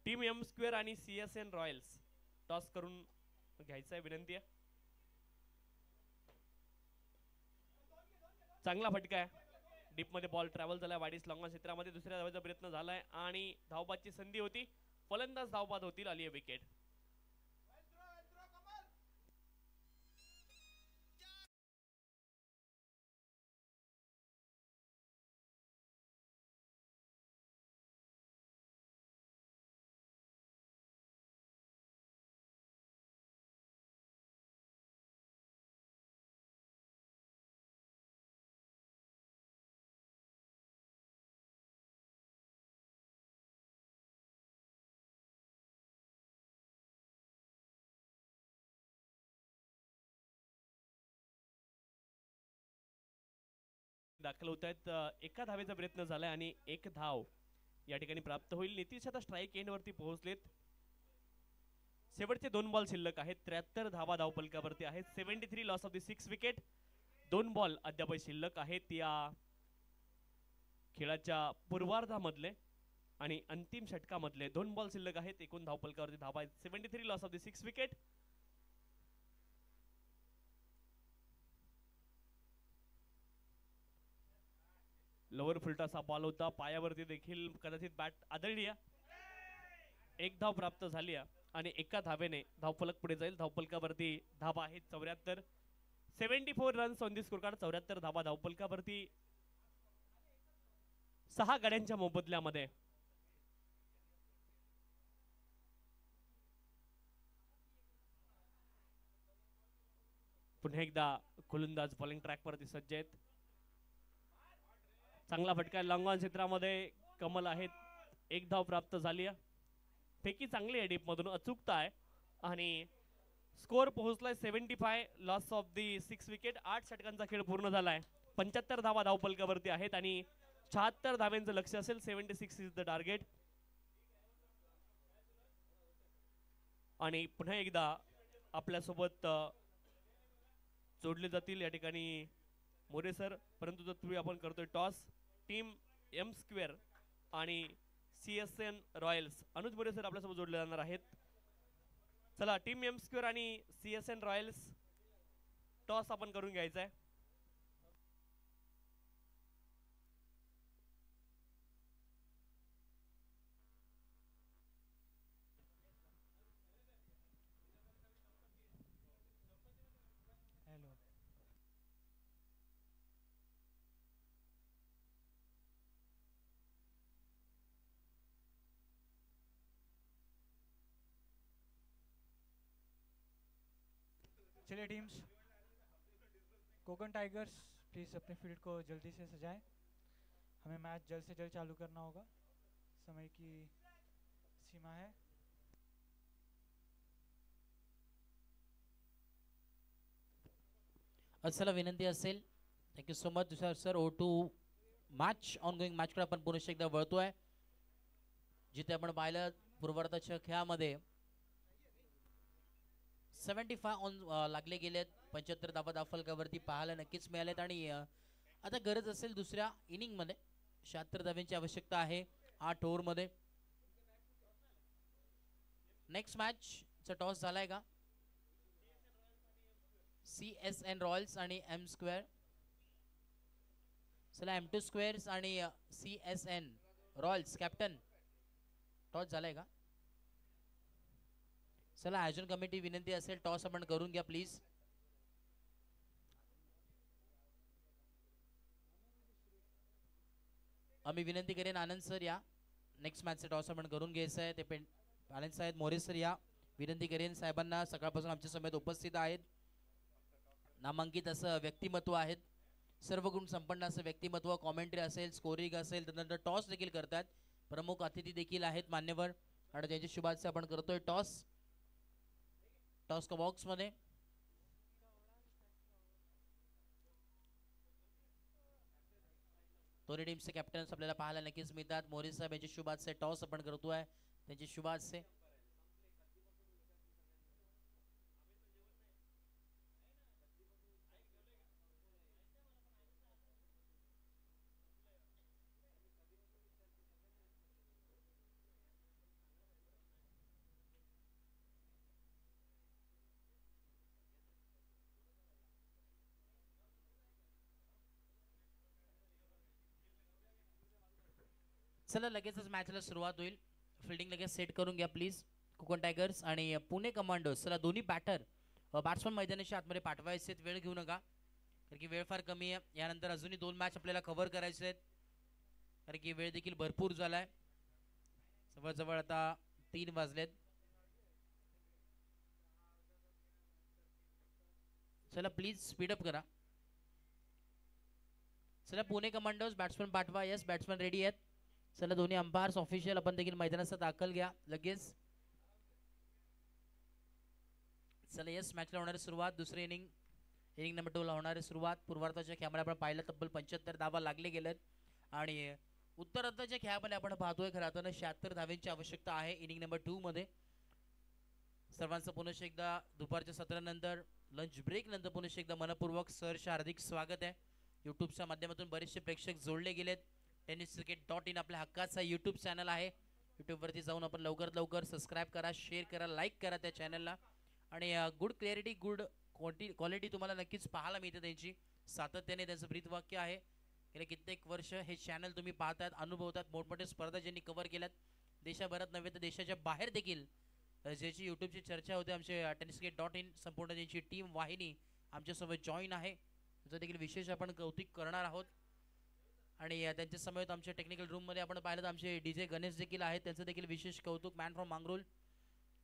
टीम एम स्क्वेअर आणि सीएसएन रॉयल्स टॉस करून घ्यायचा आहे विनंती आहे. चांगला फटका आहे. डीप मध्ये बॉल ट्रॅव्हल झालाय वाडीस लॉंग क्षेत्रामध्ये. दुसऱ्या धावेचा प्रयत्न झालाय आणि धावबादची संधी होती. फलंदाज धावबाद होतील. आली आहे विकेट. दाखल होत आहेत. एका धावेचा प्रयत्न झालाय आणि 1 धाव या ठिकाणी प्राप्त होईल. नितीश आता स्ट्राइक एंड वरती पोहोचलेत. शेवटचे 2 बॉल शिल्लक आहेत. 73 धावा धावफलकावरती आहेत. 73 loss of the 6 wicket. 2 ball अद्याप शिल्लक आहेत या खेळाच्या पूर्वार्धामधले आणि अंतिम षटकामधले 2 बॉल शिल्लक आहेत. एकूण धावफलकावरती धावा आहेत 73 loss of the 6 wicket. Lower फुलटाचा बॉल होता. पायावरती देखील कदाचित बॅट आदळली. एक धाव प्राप्त झाली आणि एका धावेने धावफलक पुढे जाईल. धावफलकावरती धावा आहेत 74. 74 runs on the score card. 74 धावा धावफलकावरती. 6 गड्यांच्या मोबदल्यामध्ये पुन्हा एकदा गोलंदाज बॉलिंग ट्रॅक वरती सज्ज आहेत. चांगला फटका लॉंग ऑन क्षेत्रामध्ये कमल आहेत. एक धाव प्राप्त झाली. फेकी चांगली आहे डीप मधून. अचूकता आहे आणि स्कोर पोहोचलाय 75 लॉस ऑफ दी 6 विकेट. 8 षटकांचा खेळ पूर्ण झालाय. 75 धावा धावफलकावरती आहेत आणि 76 धाव्यांचं लक्ष असेल. 76 इज द टार्गेट. आणि पुन्हा एकदा आपल्यासोबत जोडले जातील या ठिकाणी मोरे सर. परंतु तत्पूर्वी आपण करतोय टॉस. टीम एम स्क्वेअर आणि CSN Royals. Anuj More sir आपल्यासोबत जोडले जाणार आहेत. चला टीम एम स्क्वेअर आणि CSN रॉयल्स टॉस आपण करून घ्यायचा आहे. हेलो चलिए टीम्स, कोकण टाइगर्स प्लीज़ अपने फील्ड को जल्दी से सजाएं. हमें मैच जल्द से जल्द चालू करना होगा. समय की सीमा है. चला विनंती असेल. Thank you so much Tushar sir. ओ टू मॅच ऑनगोईंग मॅचकडे आपण पुन्हा एकदा वळतोय. जिथे आपण पाहिलं पूर्वार्धाच्या खेळामध्ये 75 ऑन लागले गेलेत. 75 धावा धावफलकावरती पाहायला नक्कीच मिळालेत आणि आता गरज असेल दुसऱ्या इनिंग मध्ये 76 धाव्यांची आवश्यकता आहे 8 ओव्हर मध्ये. नेक्स्ट मॅच चा टॉस झालाय का? CSN रॉयल्स आणि एम स्क्वेअर. चला M2 स्क्वेअर्स आणि CSN रॉयल्स कॅप्टन टॉस झालाय का? चला आयोजन कमिटी विनंती असेल टॉस आपण करून घ्या प्लीज. आम्ही विनंती करेन आनंद सर या. नेक्स्ट मॅचचा टॉस आपण करून घ्यायचा आहे. ते आनंद साहेब मोरे सर या. विनंती करेन साहेबांना. सकाळपासून आमच्या समेत उपस्थित आहेत. नामांकित असं व्यक्तिमत्व आहेत. सर्व गुण संपन्न असं व्यक्तिमत्व. कॉमेंट्री असेल, स्कोरिंग असेल, त्यानंतर टॉस देखील करतात. प्रमुख अतिथी देखील आहेत मान्यवर आणि त्यांच्या शुभाचे आपण करतोय टॉस. टॉस का बॉक्स मध्ये दोन्ही टीमचे कॅप्टन्स आपल्याला पाहायला नक्कीच मिळतात. मोरे साहेब यांचे शुभाचे टॉस आपण करतोय. त्यांचे शुभाचे चला लगेचच मॅचला सुरुवात होईल. फिल्डिंग लगेच सेट करून घ्या प्लीज. कोकण टायगर्स आणि पुणे कमांडोज. चला दोन्ही बॅट्समन मैदानाच्या आतमध्ये पाठवायचे. वेळ घेऊ नका कारण की वेळ फार कमी आहे. यानंतर अजूनही 2 मॅच आपल्याला कव्हर करायचे आहेत कारण की वेळ देखील भरपूर झालाय. जवळजवळ आता 3 वाजलेत. चला प्लीज स्पीडअप करा. चला पुणे कमांडोज बॅट्समन पाठवा. यस बॅट्समन रेडी आहेत. चला दोन्ही अंपायर्स ऑफिशियल आपण देखील मैदानाचा दाखल घ्या लगेच. चला यस मॅचला होणारी सुरुवात. दुसरी इनिंग नंबर 2 ला होणारी सुरुवात. पूर्वार्धाच्या खेळामध्ये आपण पाहिलं तब्बल 75 धावा लागले गेलेत आणि उत्तरार्धाच्या खेळामध्ये आपण पाहतोय खरं तर 76 धाव्यांची आवश्यकता आहे इनिंग नंबर 2 मध्ये. सर्वांचं पुनश्च एकदा दुपारच्या सत्रानंतर लंच ब्रेक नंतर पुनश्च एकदा मनपूर्वक सहर्ष हार्दिक स्वागत आहे. यूट्यूबच्या माध्यमातून बरेचसे प्रेक्षक जोडले गेलेत. tenniscricket.in आपल्या हक्काचा यूट्यूब चॅनल आहे. यूट्यूबवरती जाऊन आपण लवकरात लवकर सबस्क्राईब करा, शेअर करा, लाईक करा त्या चॅनलला. आणि गुड क्लॅरिटी, गुड क्वालिटी तुम्हाला नक्कीच पाहायला मिळते त्यांची. सातत्याने त्यांचं ब्रीदवाक्य आहे. गेले कित्येक वर्ष हे चॅनल तुम्ही पाहतात, अनुभवतात. मोठमोठ्या स्पर्धा ज्यांनी कव्हर केल्यात देशाभरात नव्हे तर देशाच्या बाहेर देखील, ज्याची यूट्यूबची चर्चा होते. आमचे tenniscricket.in संपूर्ण त्यांची टीम वाहिनी आमच्यासोबत जॉईन आहे. त्याचं देखील विशेष आपण कौतुक करणार आहोत. आणि त्यांच्या समवेत आमच्या टेक्निकल रूममध्ये आपण पाहिलं तर आमचे DJ गणेश देखील आहेत. त्यांचं देखील विशेष कौतुक. Man from Mangrol.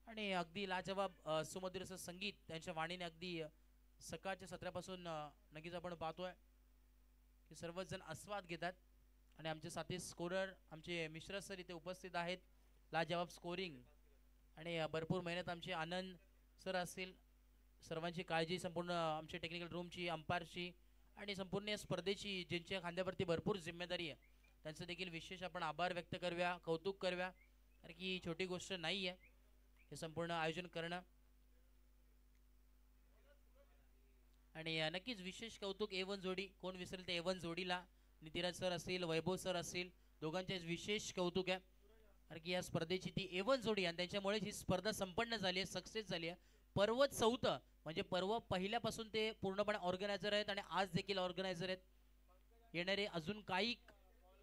आणि अगदी लाजवाब सुमधुर असं संगीत त्यांच्या वाणीने अगदी सकाळच्या सत्रापासून नक्कीच आपण पाहतोय की सर्वच जण आस्वाद घेतात. आणि आमचे साथी स्कोरर आमचे मिश्रा सर इथे उपस्थित आहेत. लाजवाब स्कोरिंग आणि भरपूर मेहनत आमचे आनंद सर असतील. सर्वांची काळजी संपूर्ण आमच्या टेक्निकल रूमची, अंपायरची आणि संपूर्ण या स्पर्धेची, ज्यांच्या खांद्यावरती भरपूर जिम्मेदारी आहे, त्यांचं देखील विशेष आपण आभार व्यक्त करूया, कौतुक करूया. कारण की ही छोटी गोष्ट नाही आहे हे संपूर्ण आयोजन करणं. आणि नक्कीच विशेष कौतुक A1 जोडी. कोण विसरेल ते A1 जोडीला. नितिराज सर असतील, वैभव सर असतील, दोघांचे विशेष कौतुक आहे. कारण की या स्पर्धेची ती A1 जोडी आणि त्यांच्यामुळे ही स्पर्धा संपन्न झाली आहे, सक्सेस झाली आहे. पर्व 4 म्हणजे पर्व पहिल्यापासून ते पूर्णपणे ऑर्गनायझर आहेत आणि आज देखील ऑर्गनायझर आहेत. येणारे अजून काही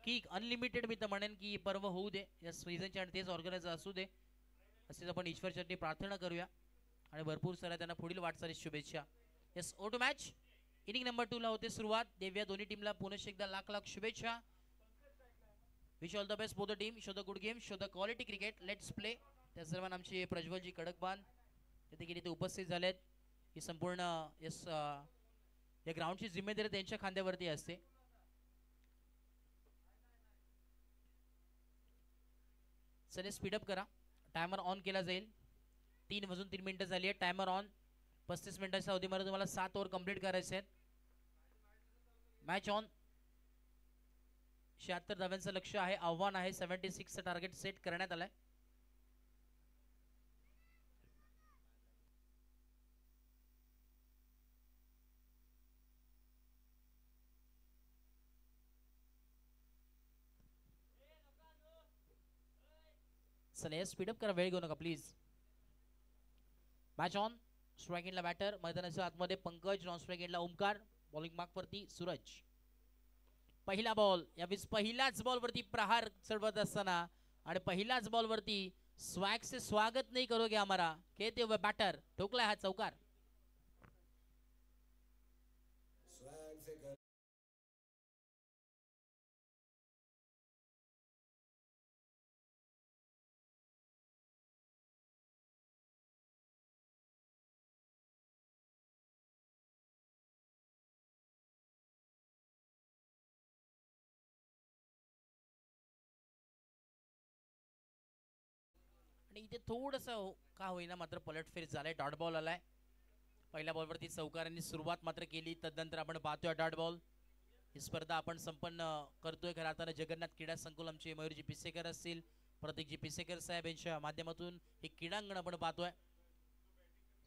की अनलिमिटेड मी तर म्हणेन की पर्व होऊ दे या सीझनचे आणि तेच ऑर्गनायझर असू दे असेच आपण ईश्वरचरणी प्रार्थना करूया. आणि भरपूर साऱ्या त्यांना पुढील वाटचालीस शुभेच्छा. येस, ओ टू मॅच. इनिंग नंबर 2 ला होते सुरुवात. देव्या दोन्ही टीमला पुनश्च एकदा लाख लाख शुभेच्छा. Wish all the best for the team. Show the good game, show the quality cricket. Let's play. त्या सर्वांना आमचे प्रज्वलजी कडकबान ते देखील इथे उपस्थित झालेत. ही संपूर्ण या ग्राउंडची जिम्मेदारी त्यांच्या खांद्यावरती असते. चले स्पीडअप करा. टायमर ऑन केला जाईल. 3 वाजून 3 मिनिटं झाली आहे. Timer on. 35 मिनिटाच्या अवधीमध्ये तुम्हाला 7 ओव्हर कंप्लीट करायचे आहेत. Match on. 76 धाव्यांचं लक्ष आहे. आव्हान आहे. 76चं टार्गेट सेट करण्यात आलंय. चला स्पीडअप करा, वेळ घेऊ नका प्लीज. Match on. स्ट्राइक एंडला बॅटर, मैदानाच्या आतमध्ये पंकज, नॉन स्ट्राइक एंडला ओमकार, बॉलिंग मार्क वरती सूरज. पहिला बॉल, यावेळी पहिल्याच बॉल वरती प्रहार चढवत असताना आणि पहिल्याच बॉल वरती स्वॅग से स्वागत नहीं करोगे हमारा कहते हुए बैटर ठोकला हा चौकार. आणि इथे थोडंसं का होईना मात्र पलटफेर झालाय. डॉट बॉल आलाय. पहिल्या बॉलवरती चौकारांनी सुरुवात मात्र केली. तदनंतर आपण पाहतोय डॉट बॉल. ही स्पर्धा आपण संपन्न करतोय. खरं आता जगन्नाथ क्रीडा संकुल आमचे मयूरजी पिसेकर असतील, प्रतीकजी पिसेकर साहेब यांच्या माध्यमातून हे क्रीडांगण आपण पाहतोय.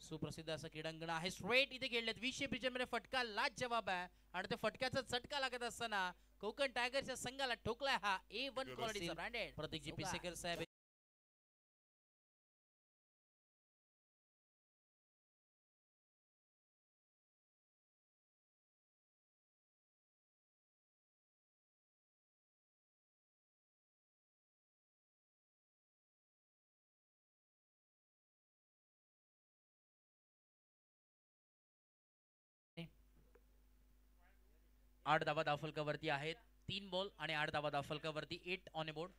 सुप्रसिद्ध असं क्रीडांगण आहे. स्ट्रेट इथे खेळलेत. 20 पिचमध्ये फटका लाच जवाब आहे आणि त्या फटक्याचा चटका लागत असताना कोकण टायगरच्या संघाला ठोकलाय हा A1 क्वालिटीचा ब्रँडेड प्रतीकजी पिसेकर साहेब. आठ धावा दाफलकावरती आहेत. 3 बॉल आणि 8 धावा दाफलकावरती. 8 ऑन ए बोर्ड.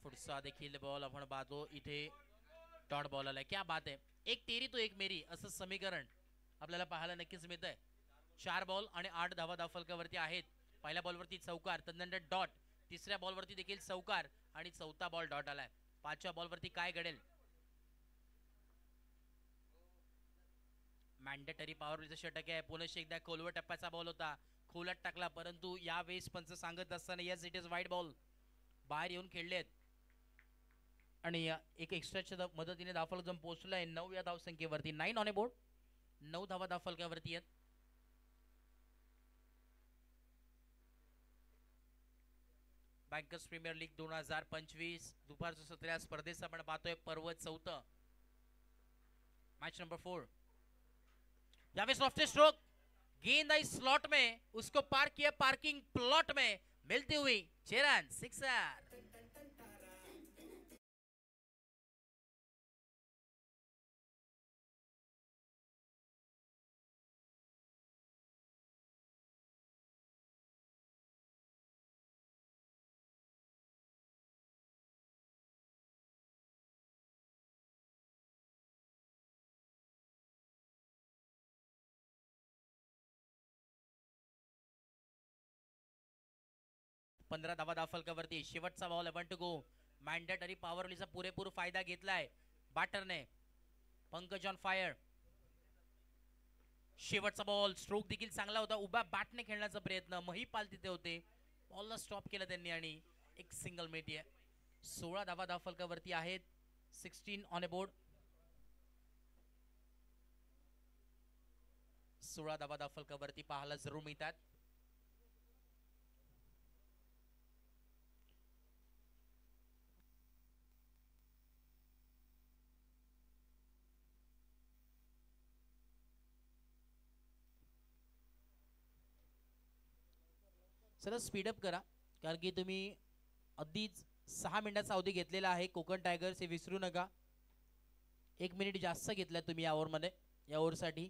पुढचा देखील बॉल आपण पाहतो. इथे डॉट बॉल आलाय. क्या बात आहे. एक तेरी तो एक मेरी असं समीकरण आपल्याला पाहायला नक्कीच मिळत आहे. 4 बॉल आणि 8 धावा दाफलकावरती आहेत. पहिल्या बॉलवरती चौकार, तदनंतर डॉट. तिसऱ्या बॉलवरती देखील चौकार आणि चौथा बॉल डॉट आलाय. 5व्या बॉलवरती काय घडेल. मॅन्डेटरी पॉवर षटक आहे. पुनश्च एकदा खोलवर टप्प्याचा बॉल होता, खोलात टाकला, परंतु यावेळेस पंच सांगत असताना yes it is wide ball. बाहेर येऊन खेळलेत. आणि एक एक्स्ट्राच्या मदतीने धावफलक जम पोहोचलाय 9 या धावसंख्येवरती. 9 ऑन अ बोर्ड. 9 धावा धावफलकावरती आहेत. बँकर्स प्रीमियर लीग 2025 दुपारचं सत्र या स्पर्धेचं आपण पाहतोय. पर्व 4 मैच नंबर 4. यावेळेस लॉफ्टेड स्ट्रोक, गेंद आई स्लॉट में, उसको पार किया पार्किंग प्लॉट में, मिलती हुई 6 रन, सिक्सर. पंधरा धावा धावफलकावरती. शेवटचा बॉल 1 टू गो. मॅन्डेटरी पॉवरलीचा पुरेपूर फायदा घेतलाय बॅटरने. Pankaj on fire. शेवटचा बॉल, स्ट्रोक देखील चांगला होता. उभ्या बॅटने खेळण्याचा प्रयत्न, महिपाल तिथे होते, बॉलला स्टॉप केलं त्यांनी आणि एक सिंगल मिळते. 16 धावा धावफलकावरती आहेत. 16 ऑन अ बोर्ड. 16 धावा धावफलकावरती पाहायला जरूर मिळतात. सर स्पीडअप करा, कारण की तुम्ही अगदीच 6 मिनिटाचा अवधी घेतलेला आहे. कोकण टायगर्स हे विसरू नका. 1 मिनिट जास्त घेतलाय तुम्ही या ओव्हरमध्ये, या ओव्हरसाठी.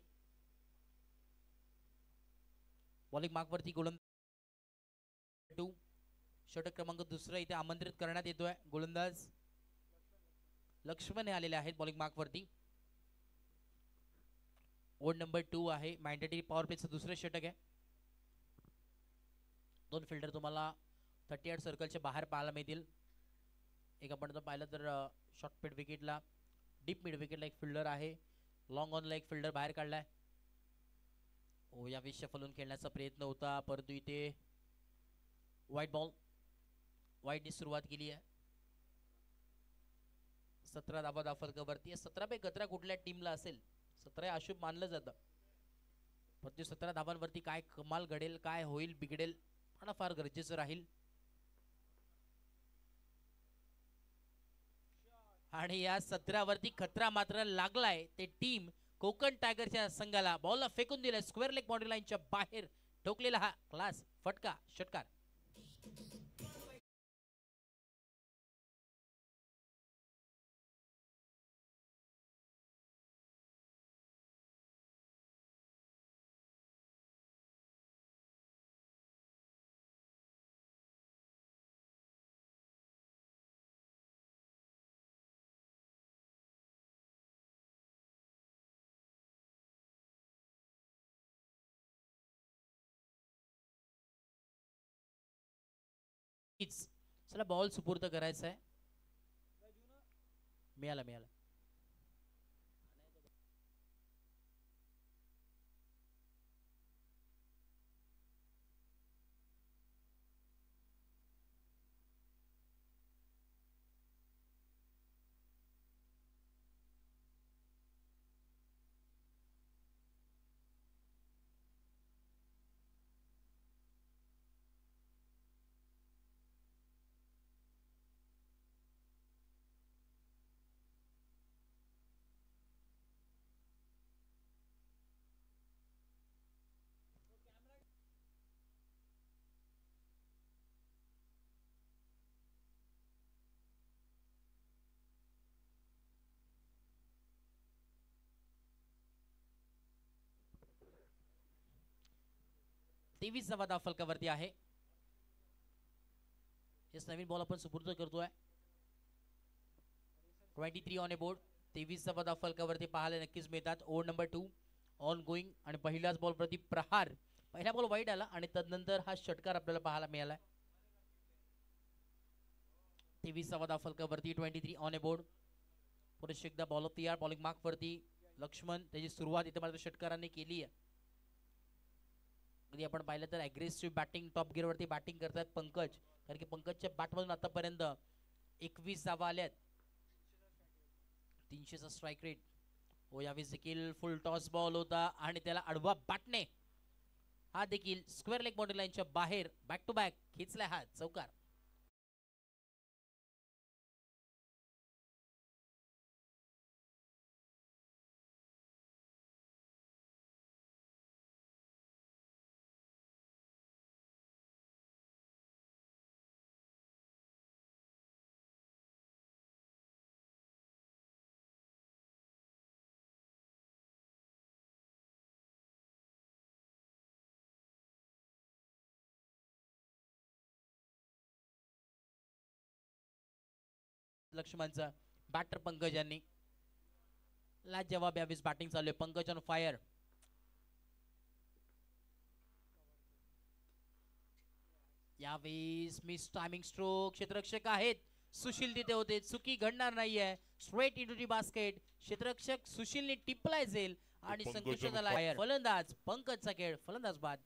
बॉलिंग मार्कवरती गोलंदाज 2, षटक क्रमांक 2 इथे आमंत्रित करण्यात येतोय. गोलंदाज लक्ष्मण हे आलेले आहेत बॉलिंग मार्कवरती. ओव्हर नंबर 2 आहे. मॅन्डेटरी पॉवर प्लेचं दुसरं षटक आहे. 2 फिल्डर तुम्हाला 38 सर्कलच्या बाहेर पाहायला मिळतील. एक आपण जर पाहिलं तर शॉर्ट मिड विकेटला, डीप मिड विकेटला एक फिल्डर आहे. लॉंग ऑनला एक फिल्डर बाहेर काढलाय. यावेळी शफलून खेळण्याचा प्रयत्न होता, परंतु इथे व्हाईट बॉल, व्हाईटने सुरुवात केली आहे. 17 धावा धावफलकावरती. 17 पे 17 कुठल्या टीमला असेल, 17 अशुभ मानलं जातं, परंतु 17 धावांवरती काय कमाल घडेल, काय होईल, बिघडेल, पण फार गरजेचं राहील. आणि या 17 वरती खतरा मात्र लागलाय. ते टीम कोकण टायगरच्या संघाला बॉलला फेकून दिलाय स्क्वेअर लेग बाउंड्री लाईनच्या बाहेर. ठोकलेला हा क्लास फटका, षटकार. चला बॉल सुपूर्द करायचा आहे. मिळाला मिळाला. तेवीस धावा धावफलकावरती आहे. यस, नवीन बॉल आपण सुपूर्द करतोय. 23 ऑन ए बोर्ड. 23 धावा धावफलकावरती पाहायला नक्कीच मिळतात. ओव्हर नंबर 2 ऑन गोईंग आणि पहिल्याच बॉल प्रति प्रहार. पहिला बॉल वाईट आला आणि तदनंतर हा षटकार आपल्याला पाहायला मिळाला. 23 धावा धावफलकावरती 23 ऑन ए बोर्ड. पुरुष एकदा बॉल ऑफ द यार बॉलिंग मार्क वरती लक्ष्मण. त्याची सुरुवात इथे मात्र षटकारांनी केली आहे. आपण पाहिलं तर अग्रेसिव्ह बॅटिंग, टॉप गिअर वरती बॅटिंग करतात पंकज, कारण की पंकजच्या बॅटमधून आतापर्यंत 21 धावा आल्यात. 300चा स्ट्राईक रेट. ओ यावेळेस देखील फुल टॉस बॉल होता आणि त्याला आडवा बाटणे, हा देखील स्क्वेअर लेग बाउंड्री लाईनच्या बाहेर बॅक टू बॅक खेचला हा चौकार. लक्ष्मणचा बॅटर पंकज यांनी लाजवाब यावेळेस बॅटिंग चालू आहे. Pankaj on fire. यावेळेस मिस टायमिंग स्ट्रोक. क्षेत्ररक्षक आहेत सुशील तिथे होते, चुकी घडणार नाहीये. Straight into the basket. क्षेत्ररक्षक सुशीलने टिपलाय जाईल आणि संकेत झाला. फलंदाज पंकजचा खेळ, फलंदाज बाद.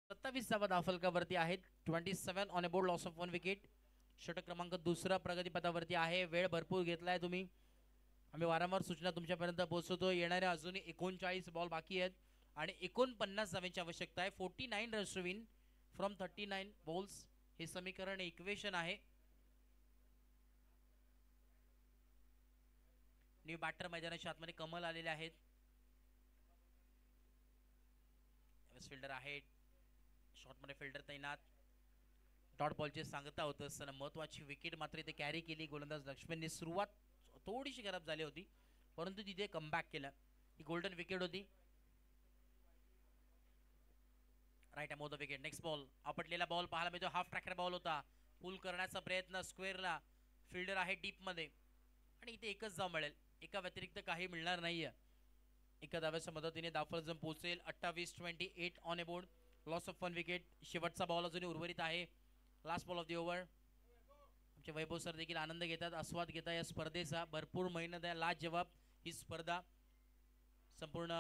सत्तावीसावा धावफलकावरती आहेत. 27 on a board, loss of 1 wicket. षटक क्रमांक दुसरा प्रगतीपथावरती आहे. वेळ भरपूर घेतलाय तुम्ही, आम्ही वारंवार सूचना तुमच्यापर्यंत पोहोचवतो. येणाऱ्या अजूनही 39 बॉल बाकी आहेत आणि 49 धावांची आवश्यकता आहे. 49 runs to win from 39 balls हे समीकरण इक्वेशन आहे. न्यू बॅटर मैदानाच्या आतमध्ये कमल आलेले आहेत. फिल्डर आहेत, शॉर्ट मध्ये फिल्डर तैनात. डॉट बॉलचे सांगता होतं असताना महत्वाची विकेट मात्र इथे कॅरी केली. गोलंदाज लक्ष्मणने सुरुवात थोडीशी खराब झाली होती, परंतु तिथे कमबॅक केला. ही गोल्डन विकेट होती. राईट अमोद द विकेट. नेक्स्ट बॉल, आपटलेला बॉल पाहायला मिळतो. हाफ ट्रॅकर बॉल होता. पुल करण्याचा प्रयत्न स्क्वेअरला. फिल्डर आहे डीप मध्ये आणि इथे एकच धाव मिळेल, एका व्यतिरिक्त काही मिळणार नाहीये. एका धाव्याच्या मदतीने धावफलक पोहोचेल. 28-28 on a board, loss of 1 wicket. शेवटचा बॉल अजूनही उर्वरित आहे. Last ball of the over. आमचे वैभव सर देखील आनंद घेतात, आस्वाद घेतात या स्पर्धेचा. भरपूर मेहनत आहे, लाजवाब ही स्पर्धा. संपूर्ण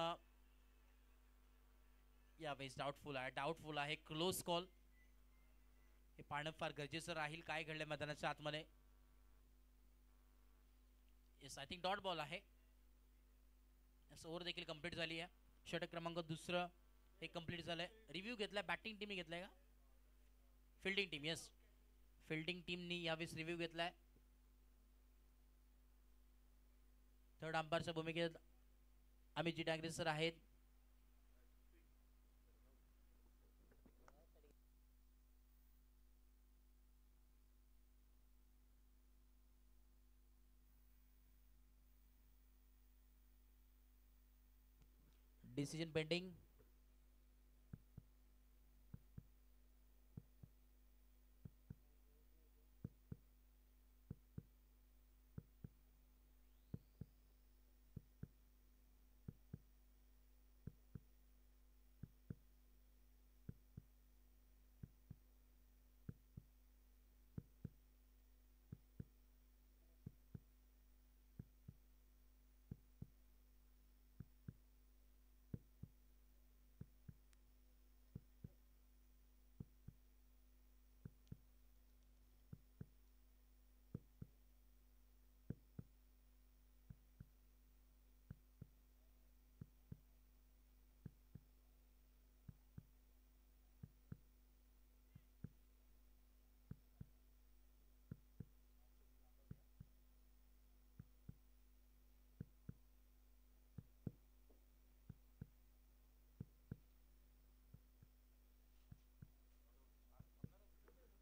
यावेळेस डाऊटफुल आहे. क्लोज कॉल हे पाहणं फार गरजेचं राहील. काय घडलं मैदानाच्या आतमध्ये. Yes, I think dot ball आहे. ओव्हर देखील कंप्लीट झाली आहे. षटक क्रमांक दुसरं हे कंप्लीट झालंय. रिव्ह्यू घेतलाय, बॅटिंग टीमने घेतलाय का फिल्डिंग टीम? येस, फिल्डिंग टीमनी यावेळेस रिव्ह्यू घेतलाय. थर्ड अंपायरच्या भूमिकेत अमितजी डांगरे सर आहेत. Decision pending.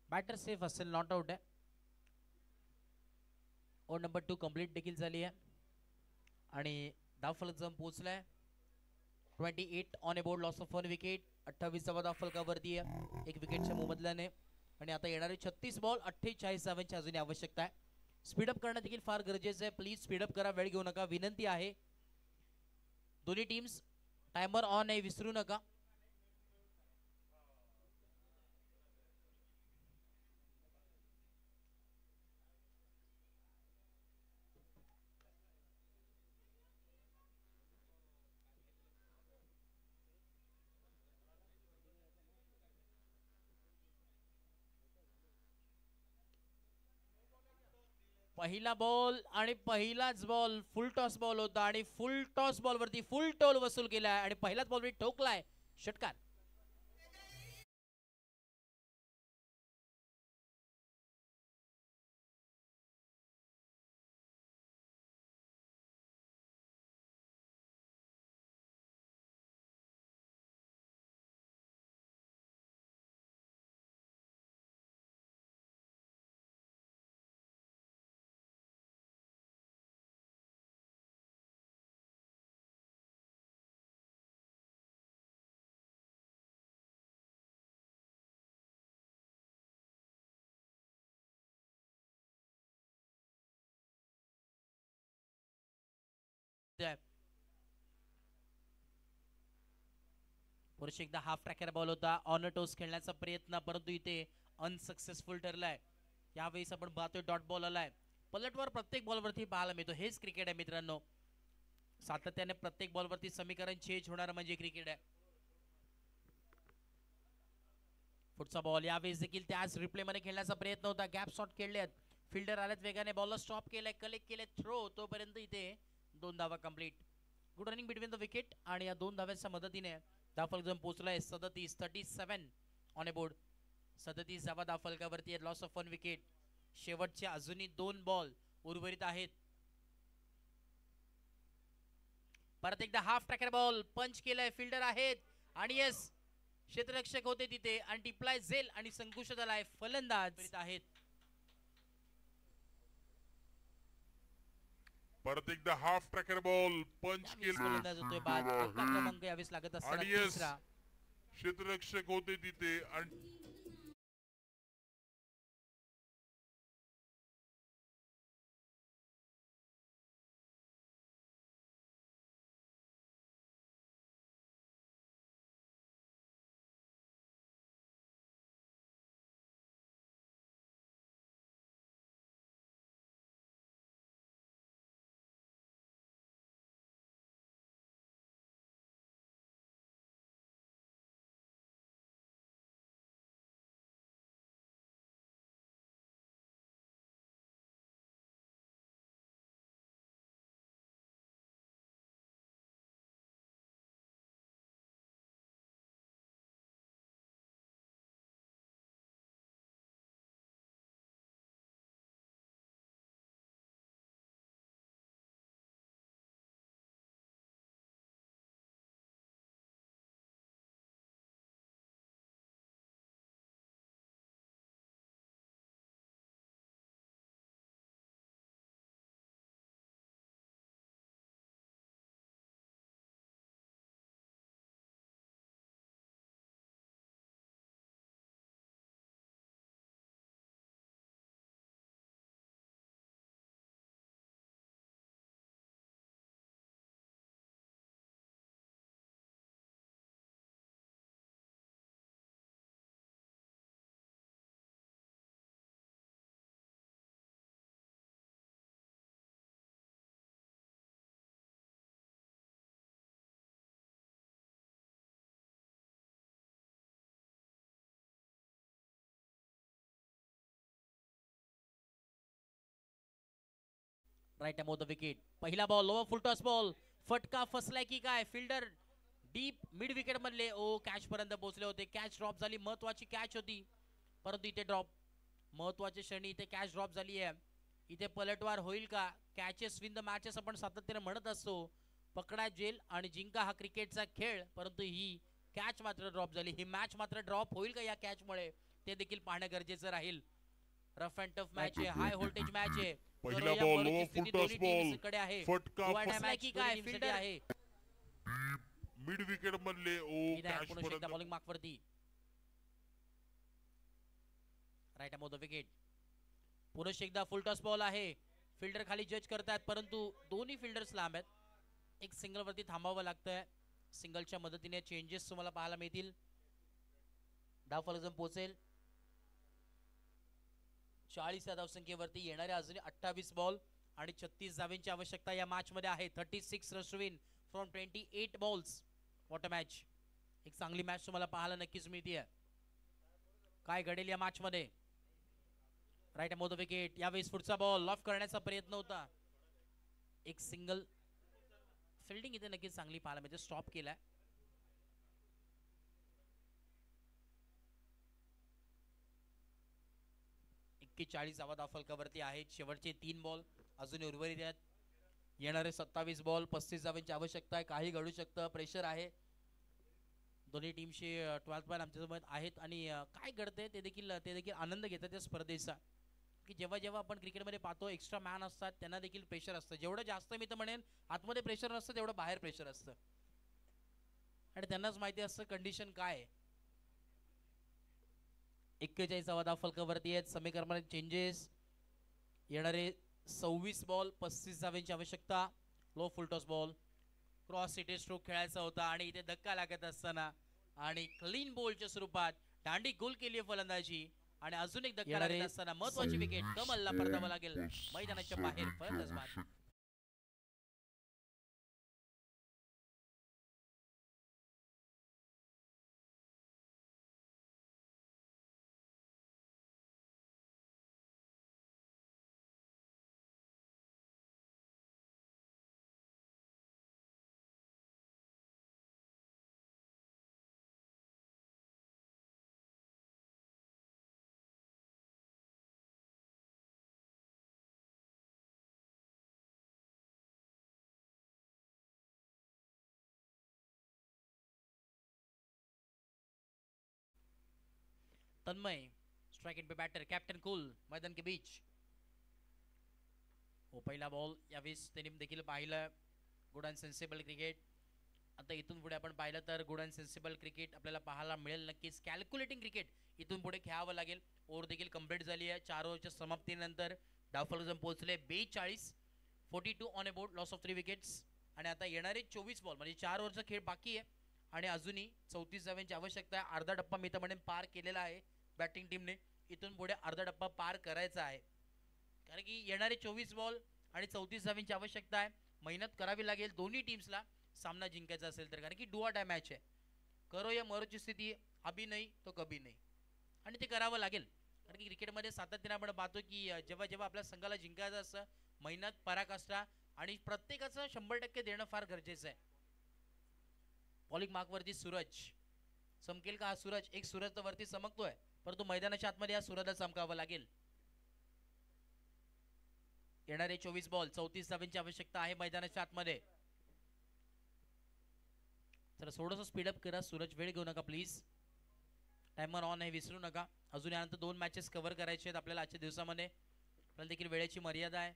बॅटर सेफ असेल, नॉट आउट आहे. ओव्हर नंबर 2 कंप्लीट देखील झाली आहे आणि धावफलक जम पोहोचलाय. 28 on a board, loss of 1 wicket. 28वा धावफलकावरती आहे. एक विकेटच्या मोबदल्याने आणि आता येणारे 36 बॉल 48 धावांची अजून आवश्यकता आहे. स्पीडअप करणं देखील फार गरजेचं आहे. प्लीज स्पीडअप करा, वेळ घेऊ नका, विनंती आहे. दोन्ही टीम्स टायमर ऑन आहे, विसरू नका. पहिला बॉल आणि पहिलाच बॉल फुल टॉस बॉल होता आणि फुल टॉस बॉल वरती फुल टोल वसूल केलाय आणि पहिलाच बॉल वरती ठोकलाय षटकार. पुरुष एकदा हाफ ट्रॅकर बॉल होता, ऑन टोस खेळण्याचा प्रयत्न, परंतु इथे अनसक्सेसफुल ठरलाय. यावेळेस आपण पाहतोय डॉट बॉल आलाय. पलटवार प्रत्येक बॉलवरती पाहायला मिळतो. हेच क्रिकेट आहे मित्रांनो. सातत्याने प्रत्येक बॉलवरती समीकरण चेंज होणार म्हणजे क्रिकेट आहे. पुढचा बॉल यावेळेस देखील त्याच रिप्ले मध्ये खेळण्याचा प्रयत्न होता. गॅप शॉट खेळलेत, फिल्डर आलेत वेगाने, बॉलला स्टॉप केलाय, कलेक्ट केले, थ्रो. तोपर्यंत इथे 2 धावा complete. Good running between the wicket आणि या 2 धाव्यांच्या मदतीने धावफलक पोहोचलाय 37 ऑन ए बोर्ड. 37 धावा धावफलकावरती. Loss of 1 wicket. शेवटचे अजूनही 2 बॉल उर्वरित आहेत. परत एकदा हाफ ट्रॅकर बॉल पंच केलाय, फिल्डर आहेत आणि येस क्षेत्ररक्षक होते तिथे आणि टिपलाय झेल आणि संकुश झालाय. फलंदाज आहेत. परत एकदा हाफ ट्रॅकर बॉल पंच फलंदाज होतोय बाद. क्रमांक यावेळेस लागत असताना तिसरा. क्षेत्ररक्षक होते तिथे आणि राईट अबाउट द विकेट. पहिला ball lower full toss ball. फटका फसलाय की काय. फिल्डर डीप मिड विकेट मधले कॅच पर्यंत पोहोचले होते. कॅच ड्रॉप झाली. महत्वाची कॅच होती परंतु इथे ड्रॉप. महत्वाच्या क्षणी इथे कॅच ड्रॉप झाली आहे. इथे पलटवार होईल का. कॅचेस विन द मॅचेस आपण सातत्याने म्हणत असतो. पकडा जेल आणि जिंका हा क्रिकेटचा खेळ, परंतु ही कॅच मात्र ड्रॉप झाली. ही मॅच मात्र ड्रॉप होईल का या कॅच मुळे ते देखील पाहणं गरजेचं राहील. रफ अँड टफ मॅच आहे, हाय व्होल्टेज मॅच आहे. पहिला ball lower full toss ball फटका काय फिल्डर आहे मिड विकेट मधले कॅच पर्यंत बॉलिंग मार्क वरती. Right off the wicket. पुरुष एकदा फुल टॉस बॉल आहे. फिल्डर खाली जज करतायत परंतु दोन्ही फिल्डर्स लांब आहेत. एक सिंगल वरती थांबावं लागतंय. सिंगलच्या मदतीने चेंजेस तुम्हाला पाहायला मिळतील. धाव फलक पोहोचेल 40 या धावसंख्येवरती. येणाऱ्या अजून 28 बॉल आणि 36 धावांची आवश्यकता या मॅच मध्ये आहे. 36 runs to win from 28 balls. What a match. एक चांगली मॅच तुम्हाला पाहायला नक्कीच मिळते. काय घडेल या मॅच मध्ये. राईट अमोद विकेट. यावेळेस पुढचा बॉल लॉफ करण्याचा प्रयत्न होता. एक सिंगल. फिल्डिंग इथे नक्कीच चांगली पाहायला मिळते. स्टॉप केलाय. की 40 धाव फलकावरती आहेत. शेवटचे 3 बॉल अजून उर्वरित आहेत. येणारे 27 बॉल 35 धावांची आवश्यकता आहे. काही घडू शकतं. प्रेशर आहे. दोन्ही टीमशी 12 पॉईंट आमच्यासोबत आहेत आणि काय घडतंय ते देखील आनंद घेतात त्या स्पर्धेचा. की जेव्हा जेव्हा आपण क्रिकेटमध्ये पाहतो एक्स्ट्रा मॅन असतात त्यांना देखील प्रेशर असतं. जेवढं जास्त मी तर म्हणेन आतमध्ये प्रेशर नसतं तेवढं बाहेर प्रेशर असतं आणि त्यांनाच माहिती असतं कंडिशन काय आहे. 41 धाव फलकावरती आहेत. समीकरणामध्ये चेंजेस. येणारे 26 बॉल 35 धावांची आवश्यकता. लो फुल toss ball. Cross city stroke खेळायचा होता आणि इथे धक्का लागत असताना आणि क्लीन बॉलच्या स्वरूपात दांडी गोल केली आहे फलंदाजी आणि अजून एक धक्का लागत असताना महत्वाची विकेट कमलला परतावं लागेल मैदानाच्या बाहेर. फलंदाज बाद. तन्मय स्ट्राइक इन पे बैटर. कैप्टन कूल मैदान के बीच. हो पहिला बॉल यावेळेस त्यांनी देखील पाहिलं. Good and sensible cricket. आता इथून पुढे आपण पाहिलं तर गुड अँड सेन्सिबल क्रिकेट आपल्याला पाहायला मिळेल नक्कीच. कॅल्क्युलेटिंग क्रिकेट इथून पुढे खेळावं लागेल. ओव्हर देखील कंप्लीट झाली आहे. 4 ओव्हरच्या समाप्तीनंतर डावफलक पोहोचले 42. 42 on a board. Loss of 3 wickets आणि आता येणारे 24 बॉल म्हणजे 4 ओव्हरचा खेळ बाकी आहे आणि अजूनही 34 धावांची आवश्यकता आहे. अर्धा टप्पा मी तर म्हणेन पार केलेला आहे बॅटिंग टीमने. इथून पुढे अर्धा टप्पा पार करायचा आहे कारण की येणारे 24 बॉल आणि 34 धावांची आवश्यकता आहे. मेहनत करावी लागेल दोन्ही टीम्सला सामना जिंकायचा असेल तर कारण की डू ऑर डाय मॅच आहे. करो या मरोची स्थिती अभी नाही तो कभी नाही आणि ते करावं लागेल कारण की क्रिकेटमध्ये सातत्याने आपण पाहतो की जेव्हा जेव्हा आपल्या संघाला जिंकायचं असतं मेहनत पराकाष्ठा आणि प्रत्येकाचं 100% देणं फार गरजेचं आहे. बॉलिंग मार्कवरती सूरज चमकेल का हा सूरज. एक सूरज तर वरती चमकतोय परंतु मैदानाच्या आतमध्ये या सूरजला चमकावं लागेल. येणारे 24 बॉल 34 धावांची आवश्यकता आहे मैदानाच्या आतमध्ये. तर थोडंसं स्पीडअप करा सूरज. वेळ घेऊ नका प्लीज. टायमर ऑन आहे विसरू नका. अजून यानंतर 2 मॅचेस कव्हर करायचे आहेत आपल्याला आजच्या दिवसामध्ये. आपल्याला देखील वेळेची मर्यादा आहे.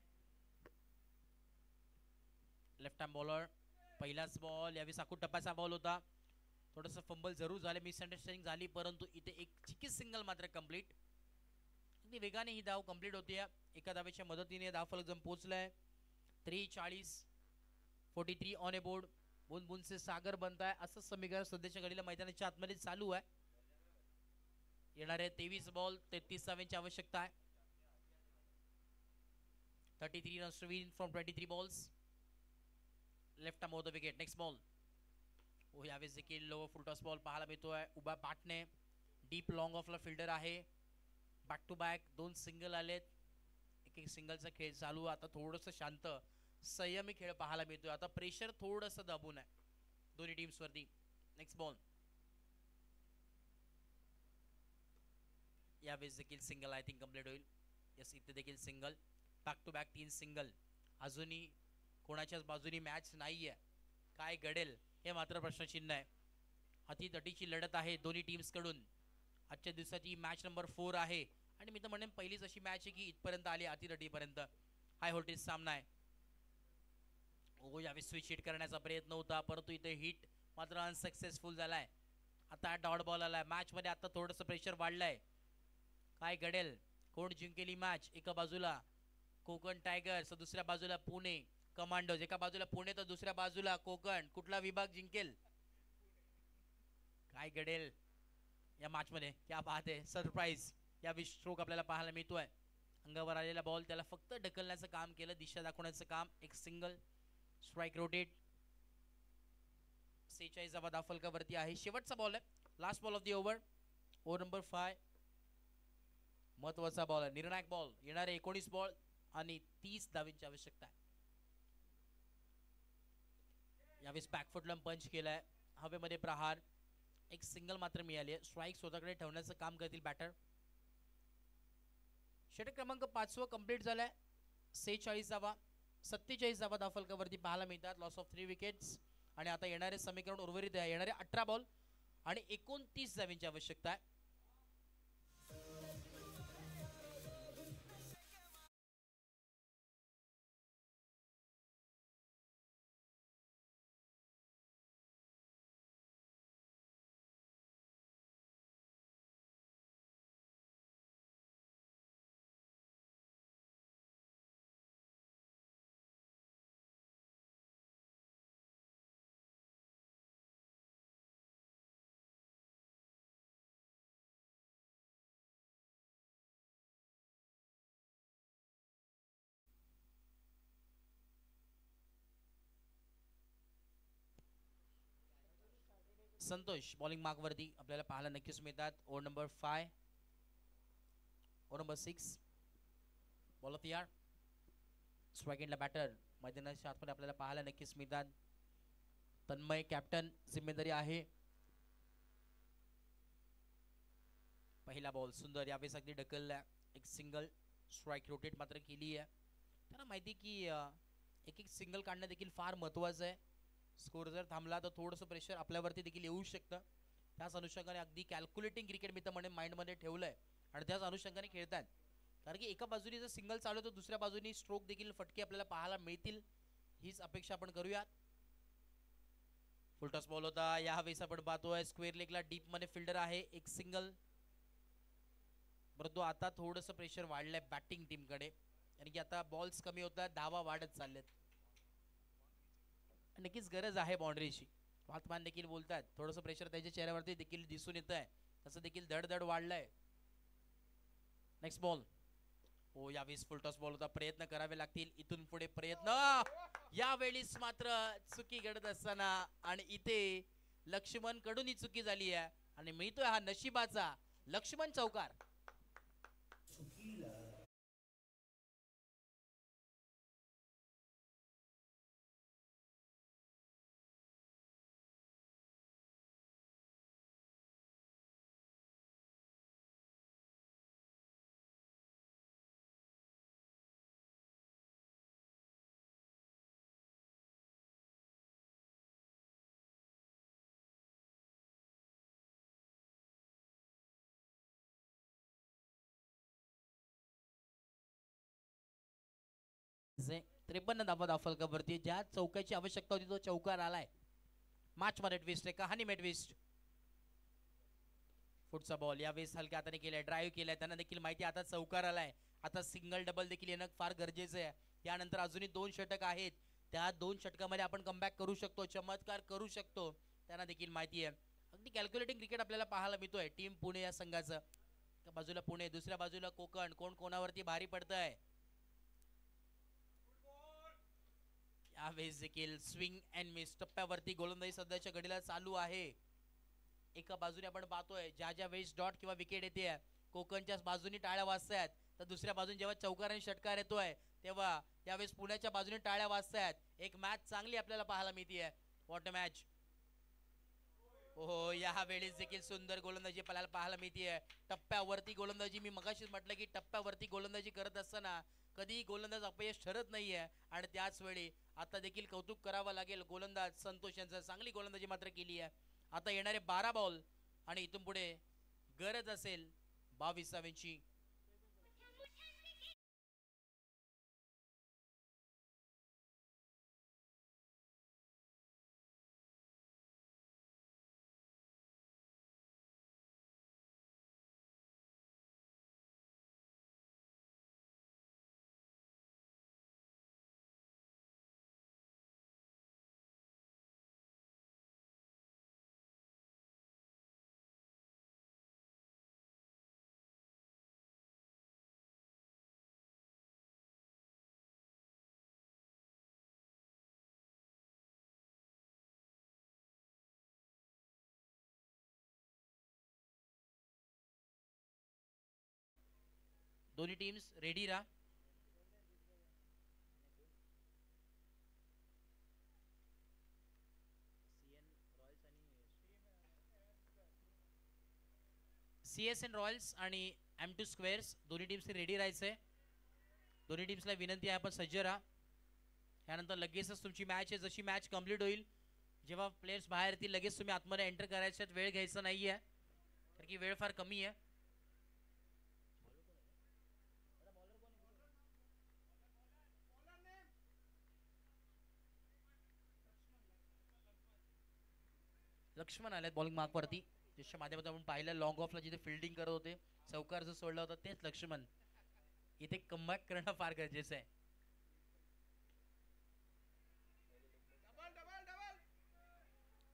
Left hand bowler. पहिलाच बॉल यावेळी साकू टप्प्याचा बॉल होता. थोडंसं फंबल जरूर झाले. मिसअंडरस्टँडिंग झाली परंतु इथे एक चिकी सिंगल मात्र कंप्लीट. अगदी वेगाने ही धाव कंप्लीट होते. एका धावेच्या मदतीने धाव फलक पोहोचलाय 43. 43 ऑन अ बोर्ड. बूंद बूंद से सागर बनताय असं समीकरण सध्याच्या घडीला मैदानाच्या आतमध्ये चालू आहे. येणारे 23 बॉल 33 धावांची आवश्यकता आहे. 33 runs to win from 23 balls. Left arm off the wicket. Next ball. हो यावेळेस देखील लो फुल टॉस बॉल पाहायला मिळतोय. उभा पाटने डीप लॉंग ऑफला फिल्डर आहे. बॅक टू बॅक 2 सिंगल आलेत. एक सिंगलचा खेळ चालू. आता थोडंसं शांत संयमी खेळ पाहायला मिळतोय. आता प्रेशर थोडंसं दाबून आहे दोन्ही टीम्स वरती. Next ball. यावेळेस देखील सिंगल आय थिंक कंप्लीट होईल. यस इथे देखील single. Back to back 3 single. अजूनही कोणाच्याच बाजूनी मॅच नाहीये. काय घडेल हे मात्र प्रश्नचिन्ह आहे. हातीतटीची लढत आहे दोन्ही टीम्स कडून. आजच्या दिवसाची मॅच नंबर 4 आहे आणि मी तर म्हणेन पहिलीच अशी मॅच आहे की इथपर्यंत आली हातीतटीपर्यंत. हाय व्होल्टेज सामना आहे. ओ यावेळी स्विच हिट करण्याचा प्रयत्न होता परंतु इथे हिट मात्र अनसक्सेसफुल झालाय. आता डॉट बॉल आलाय. मॅच मध्ये आता थोडंसं प्रेशर वाढलंय. काय घडेल, कोण जिंकेल ही मॅच? एका बाजूला कोकण टायगर्स तर दुसऱ्या बाजूला पुणे कमांडोज. एका बाजूला पुणे तर दुसऱ्या बाजूला कोकण. कुठला विभाग जिंकेल? काय घडेल या मॅच मध्ये? क्या बात आहे, सरप्राईज या स्ट्रोक आपल्याला पाहायला मिळतोय. अंगावर आलेला बॉल त्याला फक्त ढकलण्याचं काम केलं, दिशा दाखवण्याचं काम. एक सिंगल स्ट्राइक रोटेट. 46 धाव फलकावरती आहे. शेवटचा बॉल आहे, last ball of the over, over number 5. महत्वाचा बॉल आहे, निर्णायक बॉल. येणारे 19 बॉल आणि 30 धावींची आवश्यकता आहे. यावेळेस बॅकफुटला पंच केलाय, हवेमध्ये प्रहार. एक सिंगल मात्र मिळाली आहे. स्ट्राइक स्वतःकडे ठेवण्याचं काम करतील बॅटर. षटक क्रमांक 5 कंप्लीट झालाय. 46 धावा, 47 धावा धावफलकावरती पाहायला मिळतात. Loss of 3 wickets. आणि आता येणारे समीकरण उर्वरित आहे, येणारे 18 बॉल आणि 29 धावींची आवश्यकता आहे. संतोष बॉलिंग मार्क वरती आपल्याला पाहायला नक्कीच मिळतात. Over number 5, over number 6, ball of the yard. Strike एंडला बॅटर मैदानाच्या आतमध्ये आपल्याला पाहायला नक्कीच मिळतात. तन्मय कॅप्टन, जिम्मेदारी आहे. पहिला बॉल सुंदर, यावेळेस अगदी ढकलला. एक सिंगल स्ट्राइक रोटेट मात्र केली आहे. त्यांना माहिती की एक एक सिंगल काढणं देखील फार महत्वाचं आहे. स्कोर जर थांबला तर थोडंसं प्रेशर आपल्यावरती देखील येऊ शकतं. त्याच अनुषंगाने अगदी कॅल्क्युलेटिंग क्रिकेट मी तर म्हणेन माइंडमध्ये ठेवलंय आणि त्याच अनुषंगाने खेळतात. कारण की एका बाजूने जर सिंगल चालू तर दुसऱ्या बाजूने स्ट्रोक देखील फटके आपल्याला पाहायला मिळतील, हीच अपेक्षा आपण करूयात. फुलटॉस बॉल होता, यावेळेस आपण पाहतोय स्क्वेअर लेगला डीप मध्ये फिल्डर आहे. एक सिंगल, परंतु आता थोडंसं प्रेशर वाढलंय बॅटिंग टीम कडे, कारण की आता बॉल्स कमी होतात, धावा वाढत चाललेत. नक्कीच गरज आहे बाउंड्रीची. वातमान देखील बोलतात, थोडंसं प्रेशर त्याच्या चेहऱ्यावरती देखील दिसून येत आहे. तसं देखील धडधड वाढलंय. Next ball. हो, यावेळेस फुलटॉस बॉल होता, प्रयत्न करावे लागतील इथून पुढे. प्रयत्न यावेळेस मात्र चुकी घडत असताना आणि इथे लक्ष्मण कडून ही चुकी झाली आहे आणि मिळतोय हा नशिबाचा लक्ष्मण चौकार. जे 53 धावा धावफलकावरती ज्या चौकाची आवश्यकता होती तो चौकार आलाय. मॅच मध्ये ट्विस्ट आहे, कहाणी में ट्विस्ट. पुढचा बॉल यावेळेस हलक्या हाताने केलाय, ड्राईव्ह केलाय. त्यांना देखील माहिती आता चौकार आलाय, आता सिंगल डबल देखील येणं फार गरजेचं आहे. त्यानंतर अजूनही 2 षटक आहेत, त्या 2 षटकामध्ये आपण कमबॅक करू शकतो, चमत्कार करू शकतो. त्यांना देखील माहिती आहे. अगदी कॅल्क्युलेटिंग क्रिकेट आपल्याला पाहायला मिळतोय टीम पुणे या संघाचं. एका बाजूला पुणे, दुसऱ्या बाजूला कोकण. कोण कोणावरती भारी पडतंय. यावेळेस देखील स्विंग अँड मिस टप्प्यावरती गोलंदाजी सध्याच्या घडीला चालू आहे. एका बाजूने आपण पाहतोय ज्या ज्या वेळेस डॉट किंवा विकेट येते कोकणच्या बाजूने टाळ्या वाजतायत, तर दुसऱ्या बाजूने जेव्हा चौकार आणि षटकार येतोय तेव्हा त्यावेळेस पुण्याच्या बाजूने टाळ्या वाजतायत. एक मॅच चांगली आपल्याला पाहायला मिळते. What a match. हो, या वेळेस देखील सुंदर गोलंदाजी आपल्याला पाहायला मिळते. टप्प्यावरती गोलंदाजी, मी मगाशीच म्हटलं की टप्प्यावरती गोलंदाजी करत असताना कधी गोलंदाज अपयश ठरत नाहीये. आणि त्याच वेळी आता देखील कौतुक करावं लागेल गोलंदाज संतोष यांचं, चांगली गोलंदाजी मात्र केली आहे. आता येणारे 12 बॉल आणि इथून पुढे गरज असेल 22 धावांची. दोन्ही टीम्स रेडी राहा. CSN रॉयल्स आणि M2 स्क्वेअर्स दोन्ही टीम्सने रेडी राहायचंय. दोन्ही टीम्सला विनंती आहे आपण सज्ज राहा. यानंतर लगेचच तुमची मॅच आहे. जशी मॅच कंप्लीट होईल, जेव्हा प्लेयर्स बाहेर येतील लगेच तुम्ही आतमध्ये एंटर करायचे. वेळ घ्यायचा नाही आहे कारण की वेळ फार कमी आहे. लक्ष्मण आलेत बॉलिंग मार्कवरती. ज्याच्या माध्यमातून आपण पाहिलं लॉंग ऑफला जिथे फिल्डिंग करत होते, चौकार जो सोडला होता तेच लक्ष्मण. इथे कमबॅक करणं फार गरजेचं आहे.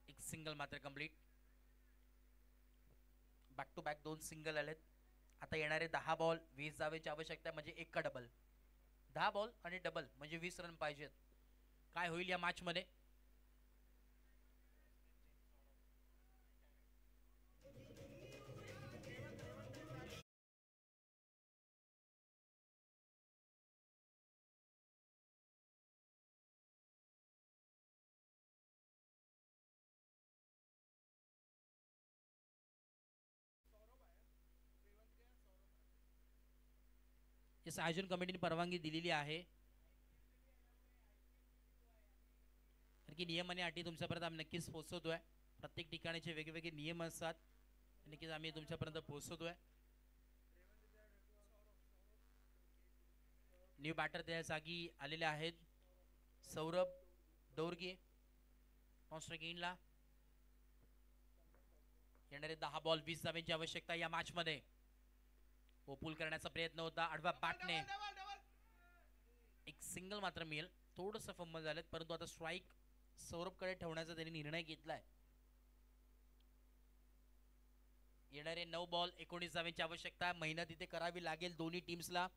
एक सिंगल मात्र complete. Back to back 2 single आलेत. आता येणारे 10 बॉल 20 धावेची आवश्यकता आहे, म्हणजे एक का डबल. 10 बॉल आणि डबल म्हणजे 20 रन पाहिजेत. काय होईल या मॅच मध्ये? याच आयोजन कमिटीने परवानगी दिलेली आहे. कारण की नियम आणि अटी तुमच्यापर्यंत आम्ही नक्कीच पोहोचवतोय. प्रत्येक ठिकाणचे वेगवेगळे नियम असतात, नक्कीच आम्ही तुमच्यापर्यंत पोहोचवतोय. न्यू बॅटर त्या जागी आलेले आहेत. सौरभ डोरगे ला येणारे 10 बॉल 20 धावांची आवश्यकता या मॅच मध्ये. ओपूल करण्याचा प्रयत्न होता आडव्या बॅटने. एक सिंगल मात्र मिळेल. थोडंसं फंबल झालेत, परंतु आता स्ट्राइक सौरभकडे ठेवण्याचा त्यांनी निर्णय घेतलाय. येणारे 9 बॉल 19 धावांची आवश्यकता. मेहनत इथे करावी लागेल दोन्ही टीम्सला.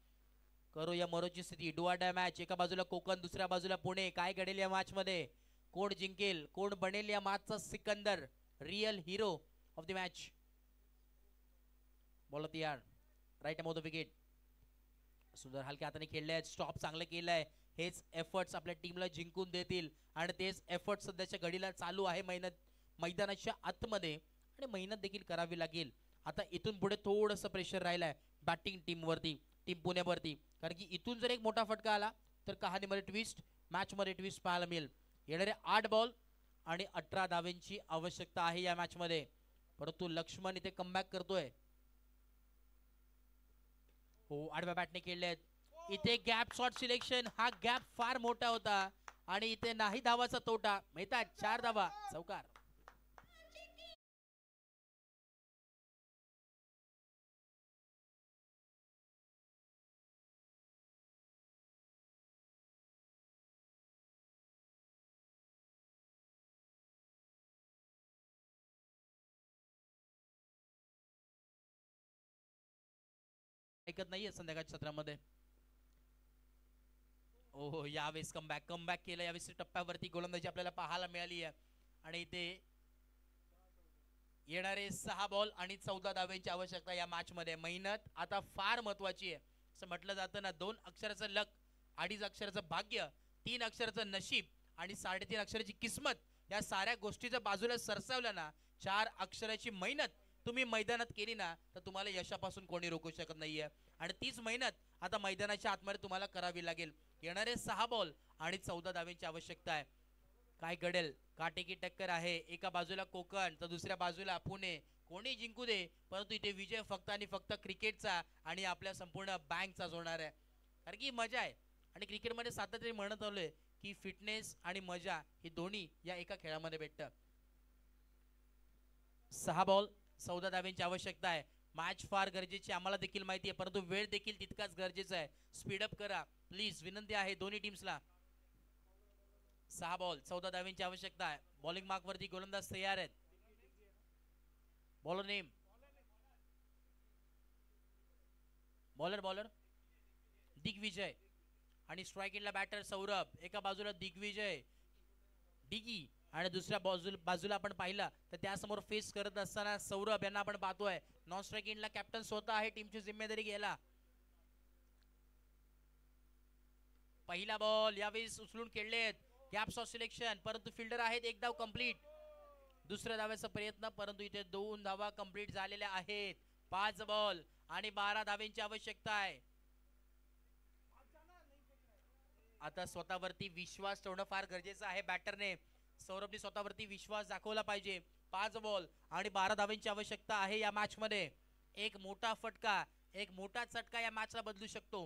करो या मरोची स्थिती. Do or die match. एका बाजूला कोकण, दुसऱ्या बाजूला पुणे. काय घडेल या मॅच मध्ये? कोण जिंकेल? कोण बनेल या मॅचचा सिकंदर, real hero of the match? Ball तयार. Right about the wicket. सुंदर हलक्या हाताने खेळले. स्टॉप चांगलं केलंय. हेच एफर्ट्स आपल्या टीमला जिंकून देतील आणि तेच एफर्ट सध्याच्या घडीला चालू आहे मैदानाच्या आतमध्ये, आणि मेहनत देखील करावी लागेल. आता इथून पुढे थोडंसं प्रेशर राहिलंय बॅटिंग टीमवरती, टीम पुण्यावरती. कारण की इथून जर एक मोठा फटका आला तर कहाणीमध्ये ट्विस्ट, मॅच मध्ये ट्विस्ट पाहायला मिळेल. येणारे 8 बॉल आणि 18 धावांची आवश्यकता आहे या मॅच मध्ये. परंतु लक्ष्मण इथे कमबॅक करतोय. हो, आडव्या बॅटने खेळलेत. इथे गॅप शॉट सिलेक्शन. हा गॅप फार मोठा होता आणि इथे नाही धावाचा तोटा. मिळतात 4 धावा. चौकार. ऐकत नाहीये संध्याकाळच्या सत्रामध्ये. ओहो, यावेळेस कमबॅक केलं. यावेळेस टप्प्यावरती गोलंदाजी आपल्याला पाहायला मिळाली आहे. आणि इथे येणारे 6 बॉल आणि 14 धावांची आवश्यकता या मॅच मध्ये. मेहनत आता फार महत्वाची आहे. असं म्हटलं जातं ना, 2 अक्षराचं लक, 2.5 अक्षराचं भाग्य, 3 अक्षराचं नशीब आणि 3.5 अक्षराची किस्मत. या साऱ्या गोष्टी जर बाजूला सरसावल्या ना, 4 अक्षराची मेहनत तुम्ही मैदानात केली ना, तर तुम्हाला यशापासून कोणी रोखू शकत नाहीये. आणि तीच मेहनत आता मैदानाच्या आतमध्ये तुम्हाला करावी लागेल. येणारे 6 बॉल आणि 14 धावांची आवश्यकता आहे. काय घडेल? काटेकी टक्कर आहे. एका बाजूला कोकण तर दुसऱ्या बाजूला पुणे. कोणी जिंकू दे, परंतु इथे विजय फक्त आणि फक्त क्रिकेटचा आणि आपल्या संपूर्ण बँकचा होणार आहे. कारण की मजा आहे. आणि क्रिकेटमध्ये सातत्याने म्हणत आलोय की फिटनेस आणि मजा ही दोन्ही या एका खेळामध्ये भेटतं. 6 बॉल 14 धावांची आवश्यकता आहे. मॅच फार गरजेची आम्हाला देखील माहिती आहे, परंतु वेळ देखील तितकाच गरजेचा आहे. स्पीडअप करा प्लीज, विनंती आहे दोन्ही टीम्सला. 6 बॉल 14 धावांची आवश्यकता आहे. बॉलिंग मार्क वरती गोलंदाज तयार आहेत. Bowler name. बॉलर दिग्विजय आणि स्ट्राइक एंडला बॅटर सौरभ. एका बाजूला दिग्विजय डिगी आणि दुसऱ्या बाजूला आपण पाहिलं तर त्यासमोर फेस करत असताना सौरभ यांना आपण पाहतोय. नॉन स्ट्राइक एंडला कॅप्टन स्वतः आहे टीमची जिम्मेदारी घ्यायला. पहिला बॉल यावेळेस उचलून खेळलेत, गॅप्स ऑफ सिलेक्शन, परंतु फिल्डर आहेत, एक धाव कंप्लीट. दुसऱ्या धावेचा प्रयत्न, परंतु इथे 2 धावा कंप्लीट झालेल्या आहेत. 5 बॉल आणि 12 धावेंची आवश्यकता आहे. आता स्वतःवरती विश्वास ठेवणं फार गरजेचं आहे बॅटरने. सौरभने स्वतःवरती विश्वास दाखवला पाहिजे. 5 बॉल आणि 12 धावेंची आवश्यकता आहे या मॅच मध्ये. एक मोठा फटका, एक मोठा चटका या मॅचला बदलू शकतो.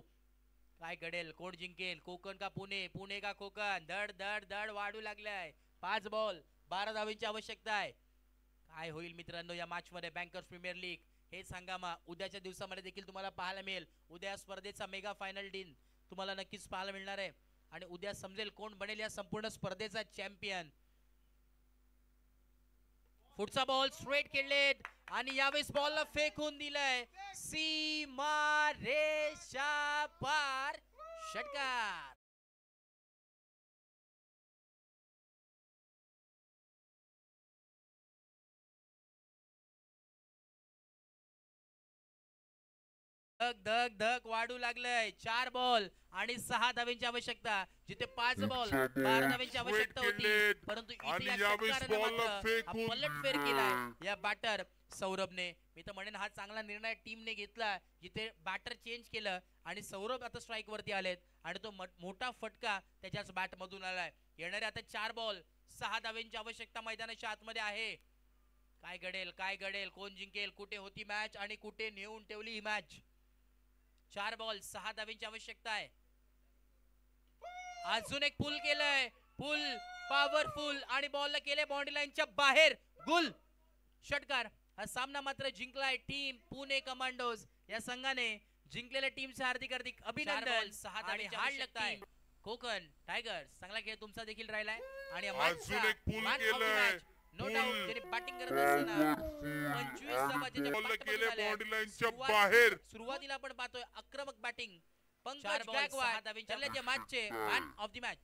काय घडेल, कोण जिंकेल, कोकण का पुणे, पुणे का कोकण? धड धड धड वाढू लागलाय. 5 बॉल 12 धावेंची आवश्यकता आहे. काय होईल मित्रांनो या मॅच मध्ये? बँकर्स प्रीमियर लीग हेच हंगामा उद्याच्या दिवसामध्ये देखील तुम्हाला पाहायला मिळेल. उद्या स्पर्धेचा मेगा फायनल दिन तुम्हाला नक्कीच पाहायला मिळणार आहे आणि उद्या समजेल कोण बनेल या संपूर्ण स्पर्धेचा चॅम्पियन. पुढचा बॉल स्ट्रेट खेळलेत आणि यावेळेस बॉलला फेकून दिलंय. सीमा रेषा पार, षटकार. धक धक धक वाढू लागलंय. 4 बॉल आणि 6 धावेंची आवश्यकता. जिथे 5 बॉल 12 धावेंची आवश्यकता होती, परंतु इथे या षटकाराने मात्र हा पलटफेर केलाय या बॅटर सौरभने. मी तर म्हणेन हा चांगला निर्णय टीमने घेतला, जिथे बॅटर चेंज केलं आणि सौरभ आता स्ट्राईक वरती आलेत आणि तो मोठा फटका त्याच्याच बॅट मधून आलाय. येणारे आता 4 बॉल 6 धावेंची आवश्यकता मैदानाच्या आतमध्ये आहे. काय घडेल, काय घडेल, कोण जिंकेल, कुठे होती मॅच आणि कुठे नेऊन ठेवली ही मॅच? 4 बॉल 6 धावेंची आवश्यकता आहे. अजून एक पुल केलंय, पुल पॉवरफुल आणि बॉलला केले बाउंड्री लाईनच्या बाहेर. गुल, षटकार. हा सामना मात्र जिंकलाय टीम पुणे कमांडोज या संघाने. जिंकलेल्या टीमचे हार्दिक हार्दिक अभिनंदन. 6 धावेंची आवश्यकता आहे. कोकण टायगर्स चांगला खेळ तुमचा देखील राहिलाय आणि अजून एक पुल केलंय. नो डाऊट त्यांनी बॅटिंग करत असताना 25 धावा त्याच्या बॉल बॅटमधून केले आल्या. बाउंड्री लाईनच्या बाहेर. सुरुवातीला आपण पाहतोय आक्रमक बॅटिंग. पंकज गायकवाड ठरले त्या मॅचचे मॅन ऑफ द मॅच.